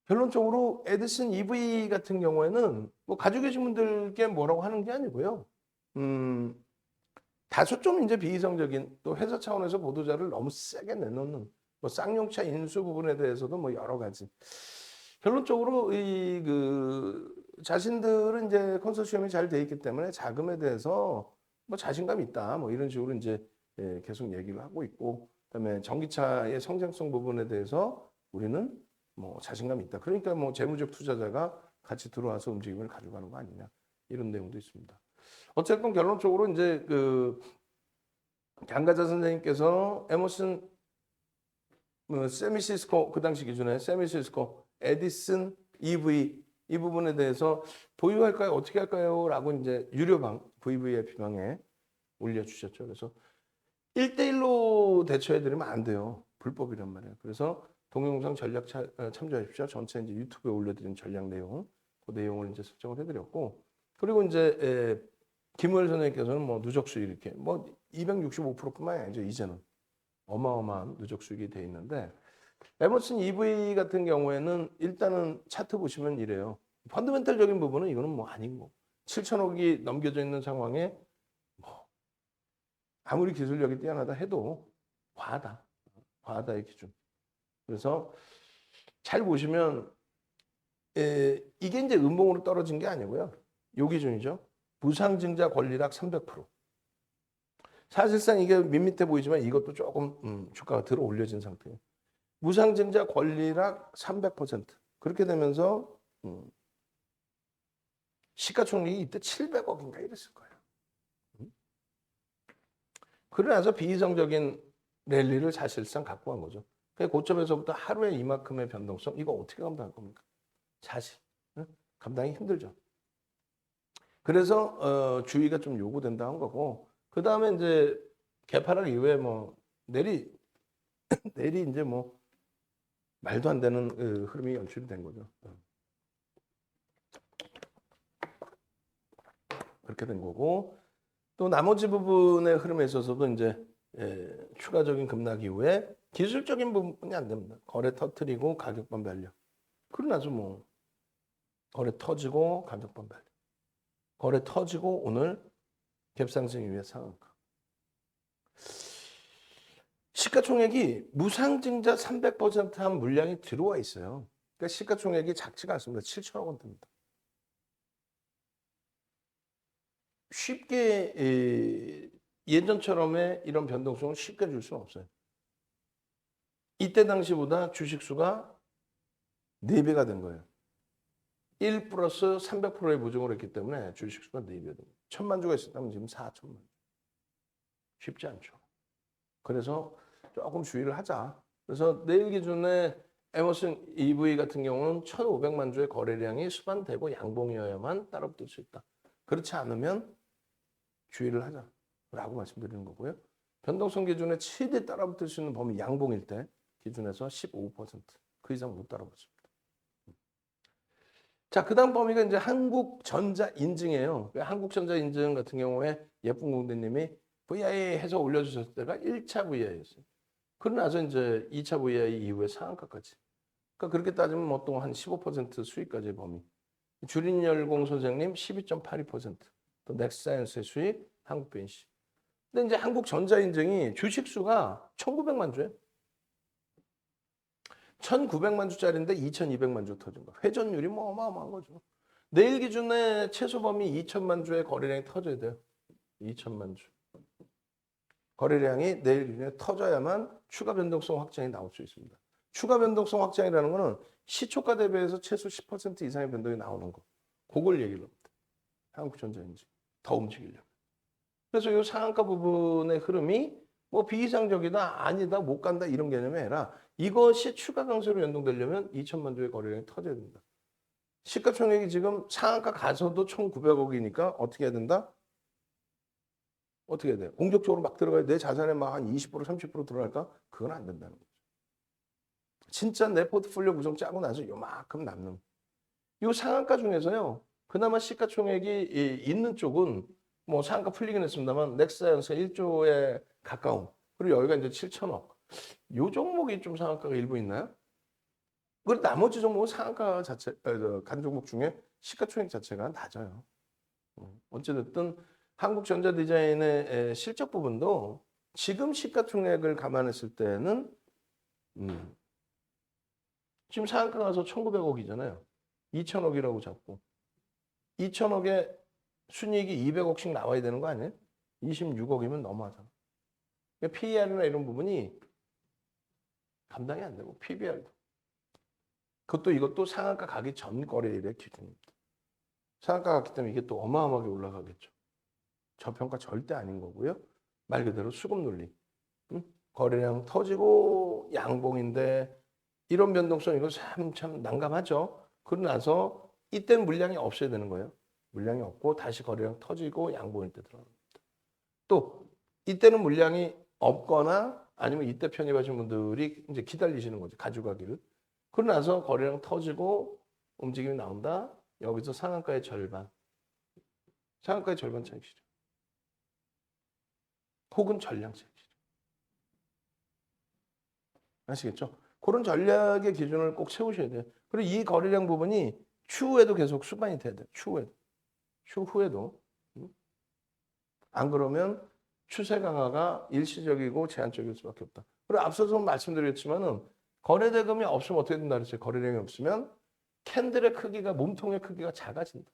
결론적으로 에디슨 EV 같은 경우에는 뭐 가지고 계신 분들께 뭐라고 하는 게 아니고요. 다소 좀 이제 비이성적인 또 회사 차원에서 보도자를 너무 세게 내놓는 뭐 쌍용차 인수 부분에 대해서도 뭐 여러 가지. 결론적으로 이 그 자신들은 이제 컨소시엄이 잘 돼 있기 때문에 자금에 대해서 뭐 자신감이 있다. 뭐 이런 식으로 이제 계속 얘기를 하고 있고 그다음에 전기차의 성장성 부분에 대해서 우리는 뭐 자신감이 있다. 그러니까 뭐 재무적 투자자가 같이 들어와서 움직임을 가져가는 거 아니냐. 이런 내용도 있습니다. 어쨌든 결론적으로 이제 그 장가자 선생님께서 에머슨 세미시스코 그 당시 기준에 세미시스코 에디슨 EV 이 부분에 대해서 보유할까요? 어떻게 할까요? 라고 이제 유료방 VVIP방에 올려주셨죠. 그래서 1대1로 대처해드리면 안 돼요. 불법이란 말이에요. 그래서 동영상 전략 참조하십시오. 전체 이제 유튜브에 올려드린 전략 내용 그 내용을 이제 설정을 해드렸고 그리고 이제 김우열 선생님께서는 뭐 누적 수익 이렇게 뭐 265%뿐만이 아니죠. 이제는 어마어마한 누적 수익이 돼 있는데 에머슨 EV 같은 경우에는 일단은 차트 보시면 이래요. 펀더멘탈적인 부분은 이거는 뭐 아닌 거. 7천억이 넘겨져 있는 상황에 뭐 아무리 기술력이 뛰어나다 해도 과하다. 과하다의 기준. 그래서 잘 보시면 이게 이제 음봉으로 떨어진 게 아니고요. 요 기준이죠. 무상증자 권리락 300%. 사실상 이게 밋밋해 보이지만 이것도 조금 주가가 들어 올려진 상태예요. 무상증자 권리락 300%. 그렇게 되면서 시가총액이 이때 700억인가 이랬을 거예요. 그러나서 비이성적인 랠리를 사실상 갖고 간 거죠. 그 고점에서부터 하루에 이만큼의 변동성 이거 어떻게 감당할 겁니까? 사실 감당이 힘들죠. 그래서 주의가 좀 요구된다 한 거고 그 다음에 이제 개파락 이후에 뭐 내리 이제 뭐 말도 안 되는 흐름이 연출이 된 거죠. 그렇게 된 거고 또 나머지 부분의 흐름에 있어서도 이제 추가적인 급락 이후에 기술적인 부분이 안 됩니다. 거래 터트리고 가격 반발력. 그러고 나서 뭐 거래 터지고 가격 반발력. 거래 터지고 오늘 갭상승 이후에 상한가. 시가총액이 무상증자 300%한 물량이 들어와 있어요. 그러니까 시가총액이 작지가 않습니다. 7천억 원대입니다. 쉽게 예전처럼의 이런 변동성을 쉽게 줄 수는 없어요. 이때 당시보다 주식수가 4배가 된 거예요. 1 플러스 300%의 보증을 했기 때문에 주식수가 4배가 된 거예요. 1,000만 주가 있었다면 지금 4천만 주. 쉽지 않죠. 그래서 조금 주의를 하자. 그래서 내일 기준에 에머슨 EV 같은 경우는 1,500만 주의 거래량이 수반되고 양봉이어야만 따라붙을 수 있다. 그렇지 않으면 주의를 하자라고 말씀드리는 거고요. 변동성 기준에 최대 따라붙을 수 있는 범위 양봉일 때 기준에서 15%. 그 이상 못 따라붙습니다. 자, 그 다음 범위가 이제 한국전자인증이에요. 한국전자인증 같은 경우에 예쁜 공대님이 VI 해서 올려주셨을 때가 1차 VI였어요. 그러고 나서 이제 2차 VI 이후에 상한가까지. 그러니까 그렇게 따지면 보통 한 15% 수익까지의 범위. 주린열공 소장님 12.82%. 또 넥스사이언스의 수익, 한국변시. 근데 이제 한국전자인증이 주식수가 1,900만 주예요. 1,900만 주짜리인데 2,200만 주 터진 거. 회전율이 뭐 어마어마한 거죠. 내일 기준에 최소 범위 2천만 주의 거래량이 터져야 돼요. 2천만 주. 거래량이 내일 기준에 터져야만 추가 변동성 확장이 나올 수 있습니다. 추가 변동성 확장이라는 거는 시초가 대비해서 최소 10% 이상의 변동이 나오는 거. 그걸 얘기를 합니다. 한국전자인증. 더 움직이려면. 그래서 이 상한가 부분의 흐름이 뭐 비이상적이다, 아니다, 못 간다 이런 개념이 아니라 이것이 추가 강세로 연동되려면 2천만 주의 거래량이 터져야 된다. 시가총액이 지금 상한가 가서도 1,900억이니까 어떻게 해야 된다? 어떻게 해야 돼요? 공격적으로 막 들어가야 내 자산에 막 한 20%, 30% 들어갈까? 그건 안 된다는 거죠. 진짜 내 포트폴리오 구성 짜고 나서 요만큼 남는. 이 상한가 중에서요. 그나마 시가총액이 있는 쪽은 뭐 상한가 풀리긴 했습니다만 넥사이언스 1조에 가까운. 그리고 여기가 이제 7천억. 요 종목이 좀 상한가가 일부 있나요? 그리고 나머지 종목은 상한가 자체, 간 종목 중에 시가총액 자체가 낮아요. 어찌됐든 한국전자디자인의 실적 부분도 지금 시가총액을 감안했을 때는 지금 상한가 가서 1,900억이잖아요. 2천억이라고 잡고 2천억에 순이익이 200억씩 나와야 되는 거 아니에요? 26억이면 너무하잖아. PER이나 이런 부분이 감당이 안 되고 PBR도. 이것도 상한가 가기 전 거래일의 기준입니다. 상한가 갔기 때문에 이게 또 어마어마하게 올라가겠죠. 저평가 절대 아닌 거고요. 말 그대로 수급 논리. 응? 거래량 터지고 양봉인데 이런 변동성 이거 참 난감하죠. 그러고 나서 이때는 물량이 없어야 되는 거예요. 물량이 없고 다시 거래량 터지고 양봉일 때 들어갑니다. 또 이때는 물량이 없거나 아니면 이때 편입하신 분들이 이제 기다리시는 거죠. 가져가기를. 그러고 나서 거래량 터지고 움직임이 나온다. 여기서 상한가의 절반. 상한가의 절반 차익이죠. 혹은 전량 차익이죠. 아시겠죠? 그런 전략의 기준을 꼭 세우셔야 돼요. 그리고 이 거래량 부분이 추후에도 계속 수반이 돼야 돼요. 추후에도. 안 그러면 추세 강화가 일시적이고 제한적일 수밖에 없다. 그리고 앞서서 말씀드렸지만은 거래 대금이 없으면 어떻게 된다 그랬어요? 거래량이 없으면 캔들의 크기가 몸통의 크기가 작아진다.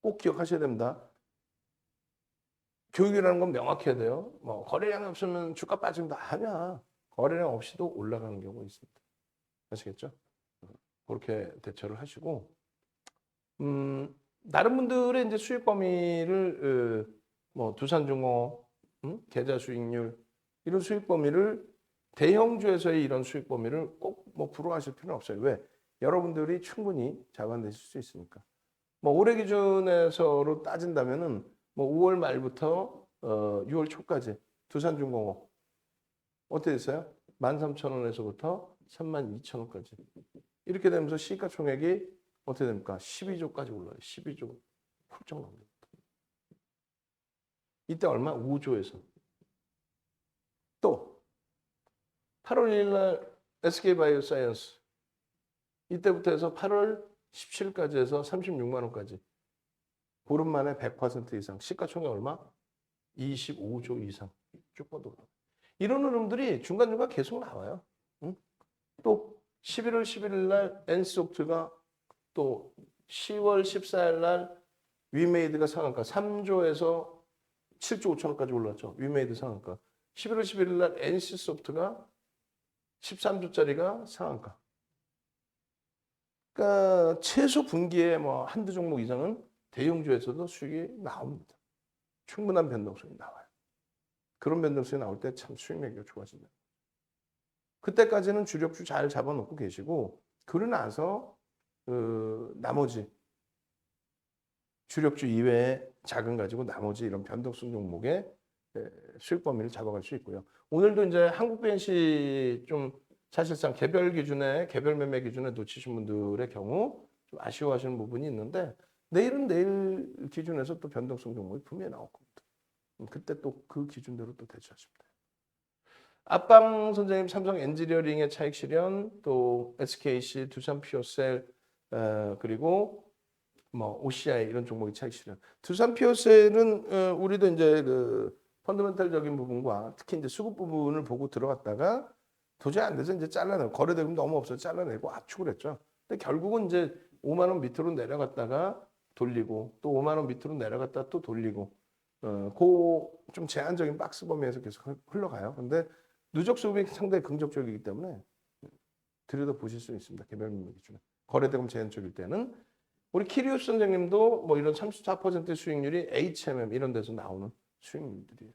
꼭 기억하셔야 됩니다. 교육이라는 건 명확해야 돼요. 뭐 거래량이 없으면 주가 빠진다. 아니야. 거래량 없이도 올라가는 경우가 있습니다. 아시겠죠? 그렇게 대처를 하시고 다른 분들의 이제 수익 범위를 뭐 두산중공, 계좌 수익률 이런 수익 범위를 대형주에서의 이런 수익 범위를 꼭 뭐 불허하실 필요는 없어요. 왜? 여러분들이 충분히 자반되실 수 있으니까. 뭐 올해 기준에서로 따진다면은 뭐 5월 말부터 6월 초까지 두산중공업 어떻게 됐어요? 13,000원에서부터 32,000원까지. 이렇게 되면서 시가총액이 어떻게 됩니까? 12조까지 올라요. 12조 훌쩍 넘깁니다. 이때 얼마? 5조에서. 또 8월 1일 날 SK바이오사이언스 이때부터 해서 8월 17일까지 해서 36만 원까지 보름 만에 100% 이상 시가총액 얼마? 25조 이상 쭉 뻗어가. 이런 흐름들이 중간중간 계속 나와요. 응? 또 11월 11일 날 NC소프트가 또 10월 14일 날 위메이드가 상한가 3조에서 7조 5천원까지 올랐죠. 위메이드 상한가. 11월 11일 날 NC소프트가 13조짜리가 상한가. 그러니까 최소 분기에 뭐 한두 종목 이상은 대형주에서도 수익이 나옵니다. 충분한 변동성이 나와요. 그런 변동성이 나올 때 참 수익력이 좋아진다. 그때까지는 주력주 잘 잡아놓고 계시고 그러고 나서 나머지 주력주 이외에 자금 가지고 나머지 이런 변동성 종목의 수익 범위를 잡아갈 수 있고요. 오늘도 이제 한국 BNC 좀 사실상 개별 기준에 개별 매매 기준에 놓치신 분들의 경우 좀 아쉬워하시는 부분이 있는데 내일은 내일 기준에서 또 변동성 종목이 분명히 나올 겁니다. 그때 또 그 기준대로 또 대처하시면 돼요. 앞방 선생님 삼성 엔지니어링의 차익 실현, 또 SKC, 두산 피어셀, 그리고 뭐 OCI 이런 종목의 차익 실현. 두산 피어셀은 우리도 이제 그 펀더멘탈적인 부분과 특히 이제 수급 부분을 보고 들어갔다가 도저히 안 돼서 이제 잘라내고 거래대금 너무 없어서 잘라내고 압축을 했죠. 근데 결국은 이제 5만 원 밑으로 내려갔다가 돌리고 또 5만 원 밑으로 내려갔다 또 돌리고 그 좀 제한적인 박스 범위에서 계속 흘러가요. 근데 누적 수급이 상당히 긍정적이기 때문에 들여다 보실 수 있습니다. 개별 매매 기준에. 거래대금 제한적일 때는 우리 키리우스 선생님도 뭐 이런 34% 수익률이 HMM 이런 데서 나오는 수익률들이에요.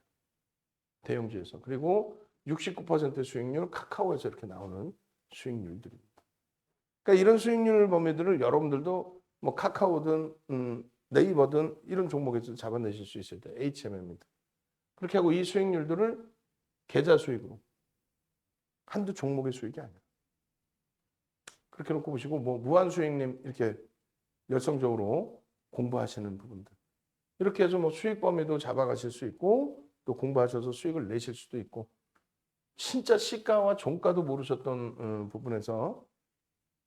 대형주에서. 그리고 69% 수익률 카카오에서 이렇게 나오는 수익률들입니다. 그러니까 이런 수익률 범위들을 여러분들도 뭐 카카오든 네이버든 이런 종목에서 잡아내실 수 있을 때 HMM입니다. 그렇게 하고 이 수익률들을 계좌 수익으로 한두 종목의 수익이 아니라 그렇게 놓고 보시고 뭐 무한 수익님 이렇게 열성적으로 공부하시는 부분들 이렇게 해서 뭐 수익 범위도 잡아가실 수 있고 또 공부하셔서 수익을 내실 수도 있고 진짜 시가와 종가도 모르셨던 부분에서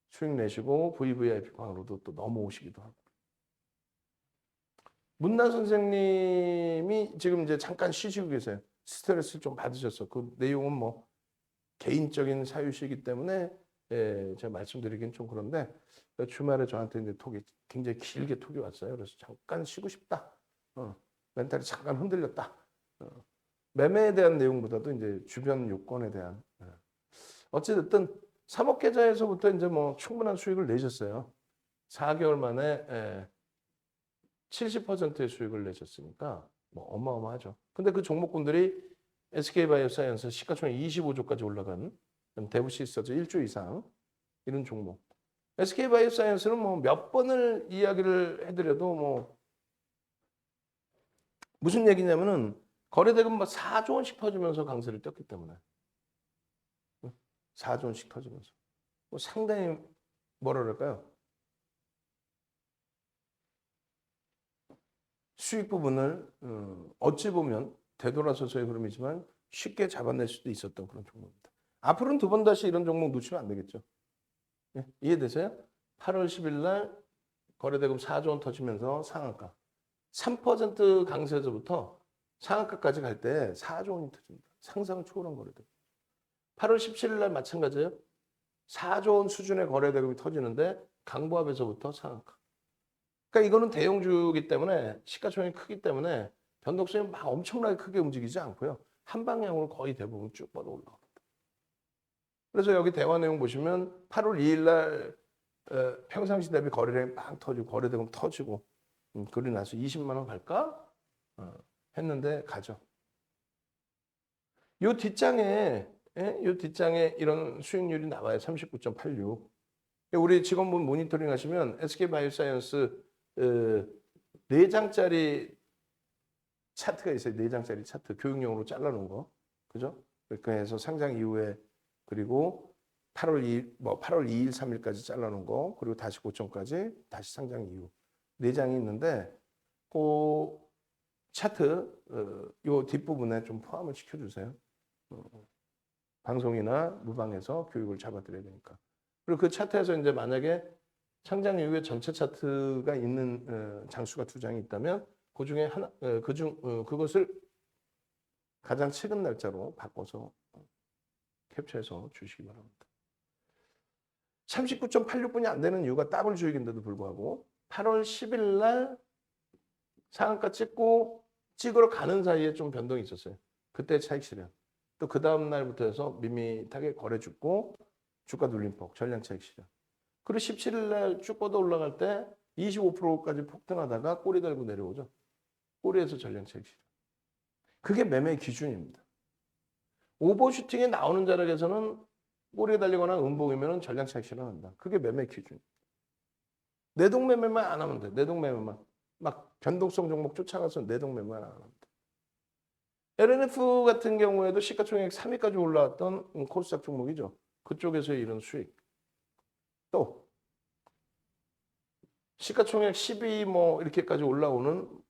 수익 내시고 VVIP 방으로도 또 넘어오시기도 하고. 문나 선생님이 지금 이제 잠깐 쉬시고 계세요. 스트레스를 좀 받으셨어. 그 내용은 뭐 개인적인 사유시기 때문에 제가 말씀드리긴 좀 그런데 주말에 저한테 이제 톡이 굉장히 길게 톡이 왔어요. 그래서 잠깐 쉬고 싶다. 멘탈이 잠깐 흔들렸다. 매매에 대한 내용보다도 이제 주변 요건에 대한 어찌됐든 3억 계좌에서부터 이제 뭐 충분한 수익을 내셨어요. 4개월 만에 70%의 수익을 내셨으니까 뭐 어마어마하죠. 근데 그 종목군들이 SK바이오사이언스 시가총액 25조까지 올라간 대부시스터즈 1조 이상 이런 종목. SK바이오사이언스는 뭐 몇 번을 이야기를 해드려도 뭐 무슨 얘기냐면은 거래대금 뭐 4조 원씩 터지면서 강세를 떴기 때문에 4조 원씩 터지면서 뭐 상당히 뭐라 그럴까요? 수익 부분을 어찌 보면 되돌아서서의 흐름이지만 쉽게 잡아낼 수도 있었던 그런 종목입니다. 앞으로는 두 번 다시 이런 종목 놓치면 안 되겠죠. 예, 이해되세요? 8월 10일 날 거래대금 4조 원 터지면서 상한가 3% 강세에서부터 상한가까지 갈 때 4조 원이 터집니다. 상상을 초월한 거래대금. 8월 17일 날 마찬가지예요. 4조 원 수준의 거래대금이 터지는데 강보합에서부터 상한가. 그러니까 이거는 대형주이기 때문에 시가총액이 크기 때문에 변동성이 막 엄청나게 크게 움직이지 않고요. 한 방향으로 거의 대부분 쭉 뻗어 올라옵니다. 그래서 여기 대화 내용 보시면 8월 2일 날 평상시 대비 거래량이 막 터지고 거래대금 터지고 그러고 나서 20만 원 갈까? 했는데 가죠. 요 뒷장에 요 뒷장에 이런 수익률이 나와요. 39.86. 우리 직원분 모니터링 하시면 SK바이오사이언스 4장짜리 차트가 있어요. 4장짜리 차트. 교육용으로 잘라놓은 거. 그죠? 그렇게 해서 상장 이후에 그리고 8월 2일, 8월 2일, 3일까지 잘라놓은 거. 그리고 다시 고점까지 다시 상장 이후. 4장이 있는데 그 차트 요 뒷부분에 좀 포함을 시켜주세요. 방송이나 무방에서 교육을 잡아드려야 되니까. 그리고 그 차트에서 이제 만약에 창작 이후에 전체 차트가 있는 장수가 2장이 있다면 그 중에 하나, 그것을 가장 최근 날짜로 바꿔서 캡처해서 주시기 바랍니다. 39.86분이 안 되는 이유가 더블 주익인데도 불구하고 8월 10일 날 상한가 찍으러 가는 사이에 좀 변동이 있었어요. 그때 차익 실현. 또 그 다음 날부터 해서 밋밋하게 거래 죽고 주가 눌림폭, 전량 차익 실현. 그리고 17일 날 쭉 뻗어 올라갈 때 25%까지 폭등하다가 꼬리 달고 내려오죠. 꼬리에서 전량 차익 실현. 그게 매매 기준입니다. 오버슈팅에 나오는 자락에서는 꼬리에 달리거나 음봉이면 전량 차익 실현한다. 그게 매매 기준. 내동 매매만 안 하면 돼. 내동 매매만. 막 변동성 종목 쫓아가서 내동 매매만 안 하면 돼. LNF 같은 경우에도 시가총액 3위까지 올라왔던 코스닥 종목이죠. 그쪽에서의 이런 수익. 또 시가총액 10위 뭐 이렇게까지 올라오는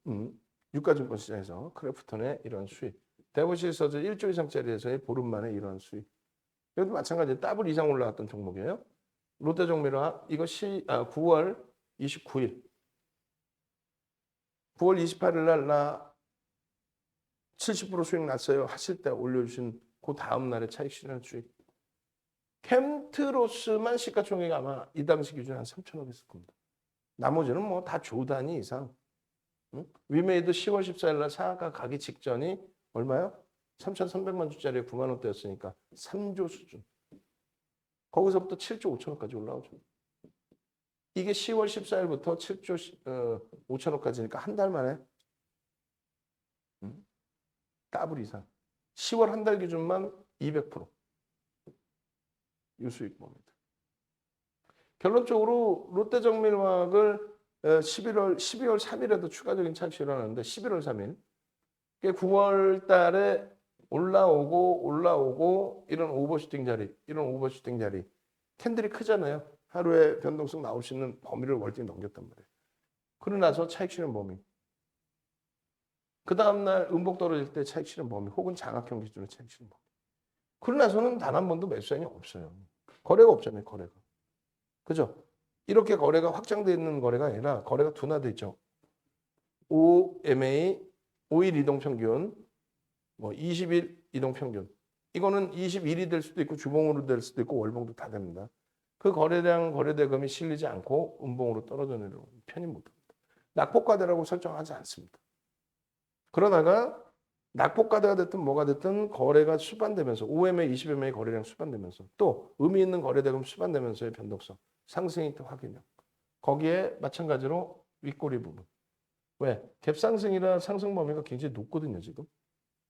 유가증권 시장에서 크래프톤의 이런 수익. 대보실서저 1조 이상짜리에서의 보름 만에 이런 수익. 여기도 마찬가지로 더블 이상 올라왔던 종목이에요. 롯데종미라 이거 9월 29일. 9월 28일 날 나 70% 수익 났어요 하실 때 올려주신 그 다음 날에 차익 실현 수익. 캠트로스만 시가총액이 아마 이 당시 기준 한 3천억 있을 겁니다. 나머지는 뭐 다 조 단위 이상. 응? 위메이드 10월 14일 날 상한가 가기 직전이 얼마요? 3,300만 주짜리에 9만 원대였으니까 3조 수준. 거기서부터 7조 5천억까지 올라오죠. 이게 10월 14일부터 7조 5천억까지니까 한 달 만에 더블 이상. 10월 한 달 기준만 200% 유수익 봅니다. 결론적으로 롯데정밀화학을 12월 3일에도 추가적인 차익 실현하는데 11월 3일 9월 달에 올라오고 이런 오버슈팅 자리 캔들이 크잖아요. 하루에 변동성 나올 수 있는 범위를 월등히 넘겼단 말이에요. 그러고 나서 차익 실현 범위. 그 다음날 음봉 떨어질 때 차익 실현 범위 혹은 장악형 기준으로 차익 실현 범위. 그러고 나서는 단 한 번도 매수 사인이 없어요. 거래가 없잖아요. 거래가. 그죠? 이렇게 거래가 확장되어 있는 거래가 아니라 거래가 둔화되어 있죠. OMA 5일 이동평균, 뭐 20일 이동평균. 이거는 21이 될 수도 있고 주봉으로 될 수도 있고 월봉도 다 됩니다. 그 거래량 거래대금이 실리지 않고 음봉으로 떨어져 내려오는 편이 못합니다. 낙폭과대라고 설정하지 않습니다. 그러다가 낙폭과대가 됐든 뭐가 됐든 거래가 수반되면서 OMA 20MA 거래량 수반되면서 또 의미 있는 거래대금 수반되면서의 변동성 상승이 또 확인력. 거기에 마찬가지로 윗꼬리 부분. 왜? 갭상승이라 상승 범위가 굉장히 높거든요, 지금.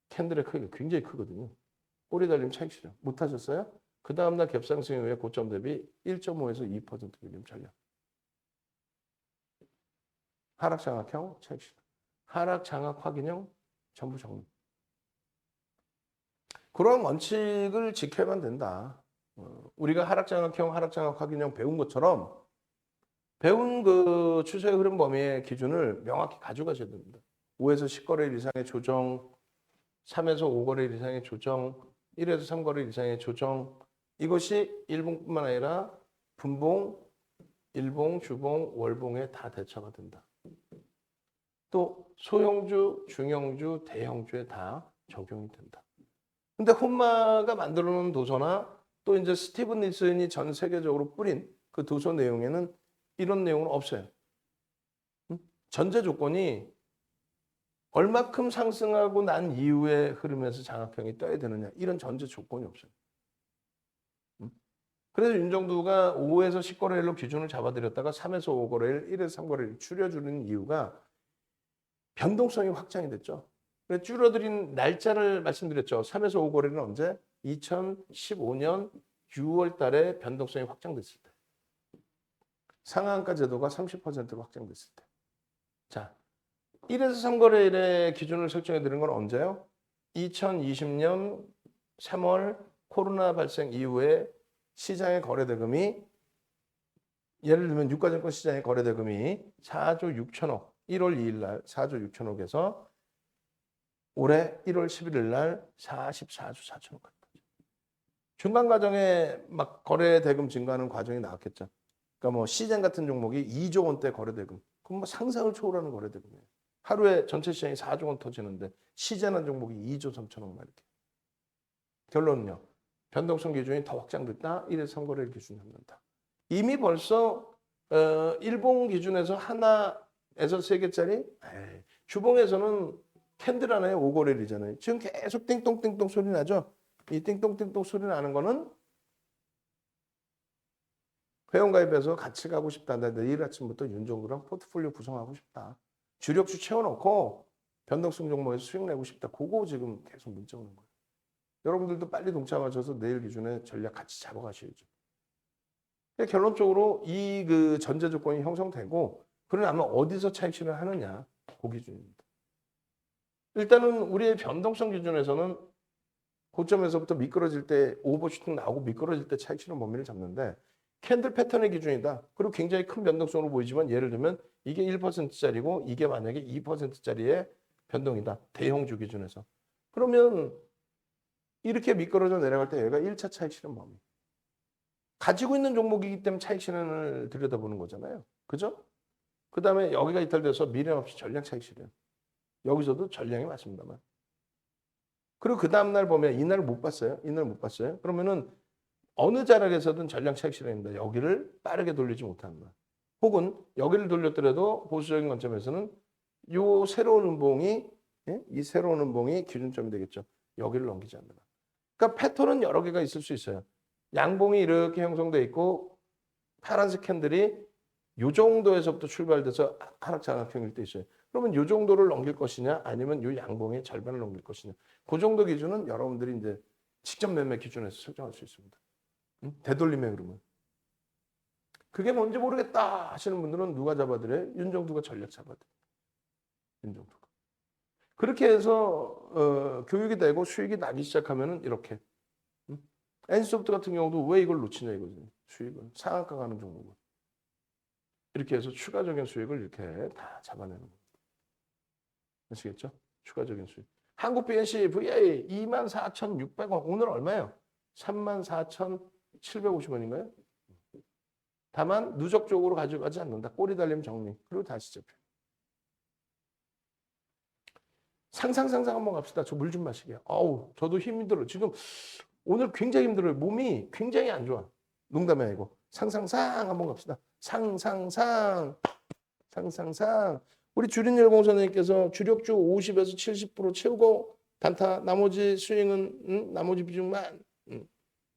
캔들의 크기가 굉장히 크거든요. 꼬리 달림 차익 실현. 못 하셨어요? 그 다음날 갭상승 이후에 고점 대비 1.5에서 2% 밀림 전략. 하락 장악형 차익 실현. 하락 장악 확인형 전부 정리. 그런 원칙을 지켜야만 된다. 우리가 하락 장악형, 하락 장악 확인형 배운 것처럼 배운 그 추세 흐름 범위의 기준을 명확히 가져가셔야 됩니다. 5에서 10거래일 이상의 조정, 3에서 5거래일 이상의 조정, 1에서 3거래일 이상의 조정. 이것이 일봉뿐만 아니라 분봉, 일봉, 주봉, 월봉에 다 대처가 된다. 또 소형주, 중형주, 대형주에 다 적용이 된다. 근데 혼마가 만들어 놓은 도서나 또 이제 스티븐 닐슨이 전 세계적으로 뿌린 그 도서 내용에는 이런 내용은 없어요. 전제 조건이 얼마큼 상승하고 난 이후의 흐름에서 장악형이 떠야 되느냐 이런 전제 조건이 없어요. 그래서 윤정두가 5에서 10거래일로 기준을 잡아드렸다가 3에서 5거래일, 1에서 3거래일 줄여주는 이유가 변동성이 확장이 됐죠. 그래서 줄어드린 날짜를 말씀드렸죠. 3에서 5거래일은 언제? 2015년 6월 달에 변동성이 확장됐을 때. 상한가 제도가 30%로 확장됐을 때. 자, 1에서 3거래일의 기준을 설정해 드리는 건 언제요? 2020년 3월 코로나 발생 이후에 시장의 거래대금이 예를 들면 유가증권 시장의 거래대금이 4조 6천억 1월 2일 날 4조 6천억에서 올해 1월 11일 날 44주 4천억 갔다. 중간 과정에 막 거래 대금 증가하는 과정이 나왔겠죠. 그러니까 뭐 시젠 같은 종목이 2조 원대 거래 대금. 그럼 뭐 상상을 초월하는 거래 대금이에요. 하루에 전체 시장이 4조 원 터지는데 시젠한 종목이 2조 3천억 만 이렇게. 결론은요. 변동성 기준이 더 확장됐다. 1에서 3거래일 기준이 남는다. 이미 벌써 일본 기준에서 하나에서 3개짜리 주봉에서는 캔들 하나에 5거래일이잖아요. 지금 계속 띵똥띵똥 소리 나죠. 이 띵똥띵똥 소리 나는 거는 회원가입해서 같이 가고 싶다. 내일 아침부터 윤종구랑 포트폴리오 구성하고 싶다. 주력주 채워놓고 변동성 종목에서 수익 내고 싶다. 그거 지금 계속 문자 오는 거예요. 여러분들도 빨리 동참하셔서 내일 기준에 전략 같이 잡아가셔야죠. 결론적으로 이 그 전제 조건이 형성되고 그러면 어디서 차익 실현하느냐 그 기준입니다. 일단은 우리의 변동성 기준에서는 고점에서부터 미끄러질 때 오버슈팅 나오고 미끄러질 때 차익 실현 범위를 잡는데 캔들 패턴의 기준이다. 그리고 굉장히 큰 변동성으로 보이지만 예를 들면 이게 1%짜리고 이게 만약에 2%짜리의 변동이다. 대형주 기준에서. 그러면 이렇게 미끄러져 내려갈 때 얘가 1차 차익 실현 범위. 가지고 있는 종목이기 때문에 차익 실현을 들여다보는 거잖아요. 그죠? 그 다음에 여기가 이탈돼서 미련 없이 전량 차익 실현. 여기서도 전량이 맞습니다만. 그리고 그 다음날 보면 이날 못 봤어요. 이날 못 봤어요. 그러면은 어느 자락에서든 전량 차익 실현입니다. 여기를 빠르게 돌리지 못하는 말. 혹은 여기를 돌렸더라도 보수적인 관점에서는 이 새로운 음봉이 이 새로운 음봉이 기준점이 되겠죠. 여기를 넘기지 않는 말. 그러니까 패턴은 여러 개가 있을 수 있어요. 양봉이 이렇게 형성돼 있고 파란색 캔들이 이 정도에서부터 출발돼서 하락 장악형일 때 있어요. 그러면 이 정도를 넘길 것이냐 아니면 이 양봉의 절반을 넘길 것이냐. 그 정도 기준은 여러분들이 이제 직접 매매 기준에서 설정할 수 있습니다. 되돌림의 흐름은. 그게 뭔지 모르겠다 하시는 분들은 누가 잡아드려요? 윤정두가 전략 잡아드려요. 윤정두가. 그렇게 해서 교육이 되고 수익이 나기 시작하면은 이렇게. NC소프트 같은 경우도 왜 이걸 놓치냐 이거죠. 수익을. 상한가 가는 종목은. 이렇게 해서 추가적인 수익을 이렇게 다 잡아내는 겁니다. 아시겠죠? 추가적인 수익. 한국 BNC VA 24,600원. 오늘 얼마예요? 34,750원인가요? 다만 누적적으로 가져가지 않는다. 꼬리 달림 정리. 그리고 다시 잡혀. 상상 한번 갑시다. 저 물 좀 마시게요. 어우, 저도 힘이 들어요. 지금 오늘 굉장히 힘들어요. 몸이 굉장히 안 좋아. 농담이 아니고. 상상 한번 갑시다. 상상. 우리 주린열 공사님께서 주력주 50에서 70% 채우고 단타 나머지 수익은 나머지 비중만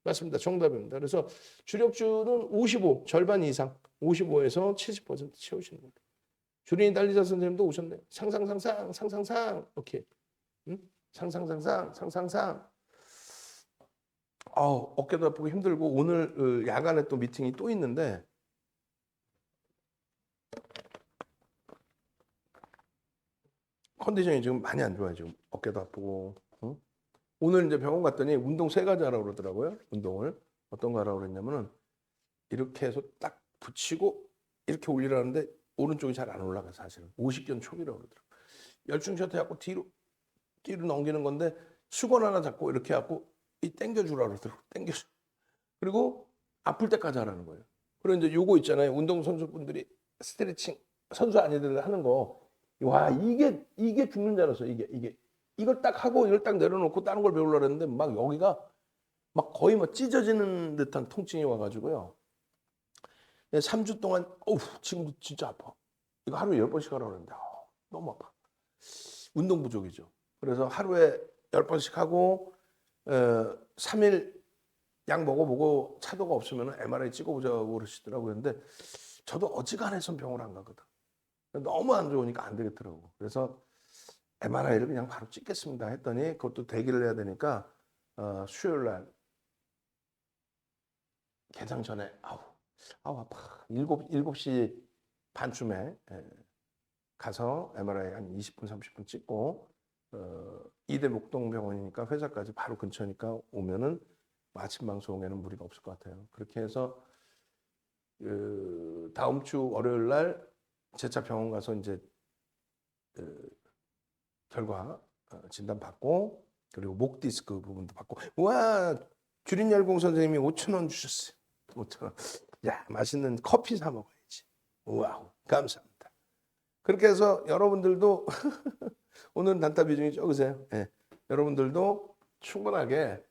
맞습니다. 정답입니다. 그래서 주력주는 55 절반 이상 55에서 70% 채우시는 겁니다. 주린이 달리자 선생님도 오셨네요. 상상 오케이. 상상 어깨도 아프고 힘들고 오늘 야간에 또 미팅이 또 있는데 컨디션이 지금 많이 안 좋아요. 지금 어깨도 아프고. 오늘 이제 병원 갔더니 운동 3가지 하라고 그러더라고요. 운동을. 어떤 거 하라고 그랬냐면은 이렇게 해서 딱 붙이고 이렇게 올리라는데 오른쪽이 잘 안 올라가 사실은. 50견 초기라고 그러더라고요. 열중셔터 해갖고 뒤로 넘기는 건데 수건 하나 잡고 이렇게 해갖고 이 당겨주라고 그러더라고요. 당겨줘. 그리고 아플 때까지 하라는 거예요. 그리고 이제 요거 있잖아요. 운동선수분들이 스트레칭 선수 아니들 하는 거. 와 이게 죽는 줄 알았어. 이게. 이걸 딱 하고 이걸 딱 내려놓고 다른 걸 배우려고 했는데 막 여기가 막 거의 막 찢어지는 듯한 통증이 와가지고요. 3주 동안 지금도 진짜 아파. 이거 하루에 10번씩 하라고 그러는데 너무 아파. 운동 부족이죠. 그래서 하루에 10번씩 하고 3일 약 먹어보고 차도가 없으면 MRI 찍어보자고 그러시더라고요. 근데 저도 어지간해서 병원 안 가거든. 너무 안 좋으니까 안 되겠더라고. 그래서 MRI를 그냥 바로 찍겠습니다 했더니 그것도 대기를 해야 되니까 수요일 날 개장 전에 아우 아파. 7시 반쯤에 가서 MRI 한 20분 30분 찍고 이대 목동병원이니까 회사까지 바로 근처니까 오면은 아침 방송에는 무리가 없을 것 같아요. 그렇게 해서 다음 주 월요일 날 제 차 병원 가서 이제 결과 진단 받고, 그리고 목 디스크 부분도 받고. 와, 주린열공 선생님이 5천 원 주셨어요. 5천 원. 야, 맛있는 커피 사 먹어야지. 와우, 감사합니다. 그렇게 해서 여러분들도 오늘 단타 비중이 적으세요. 예. 여러분들도 충분하게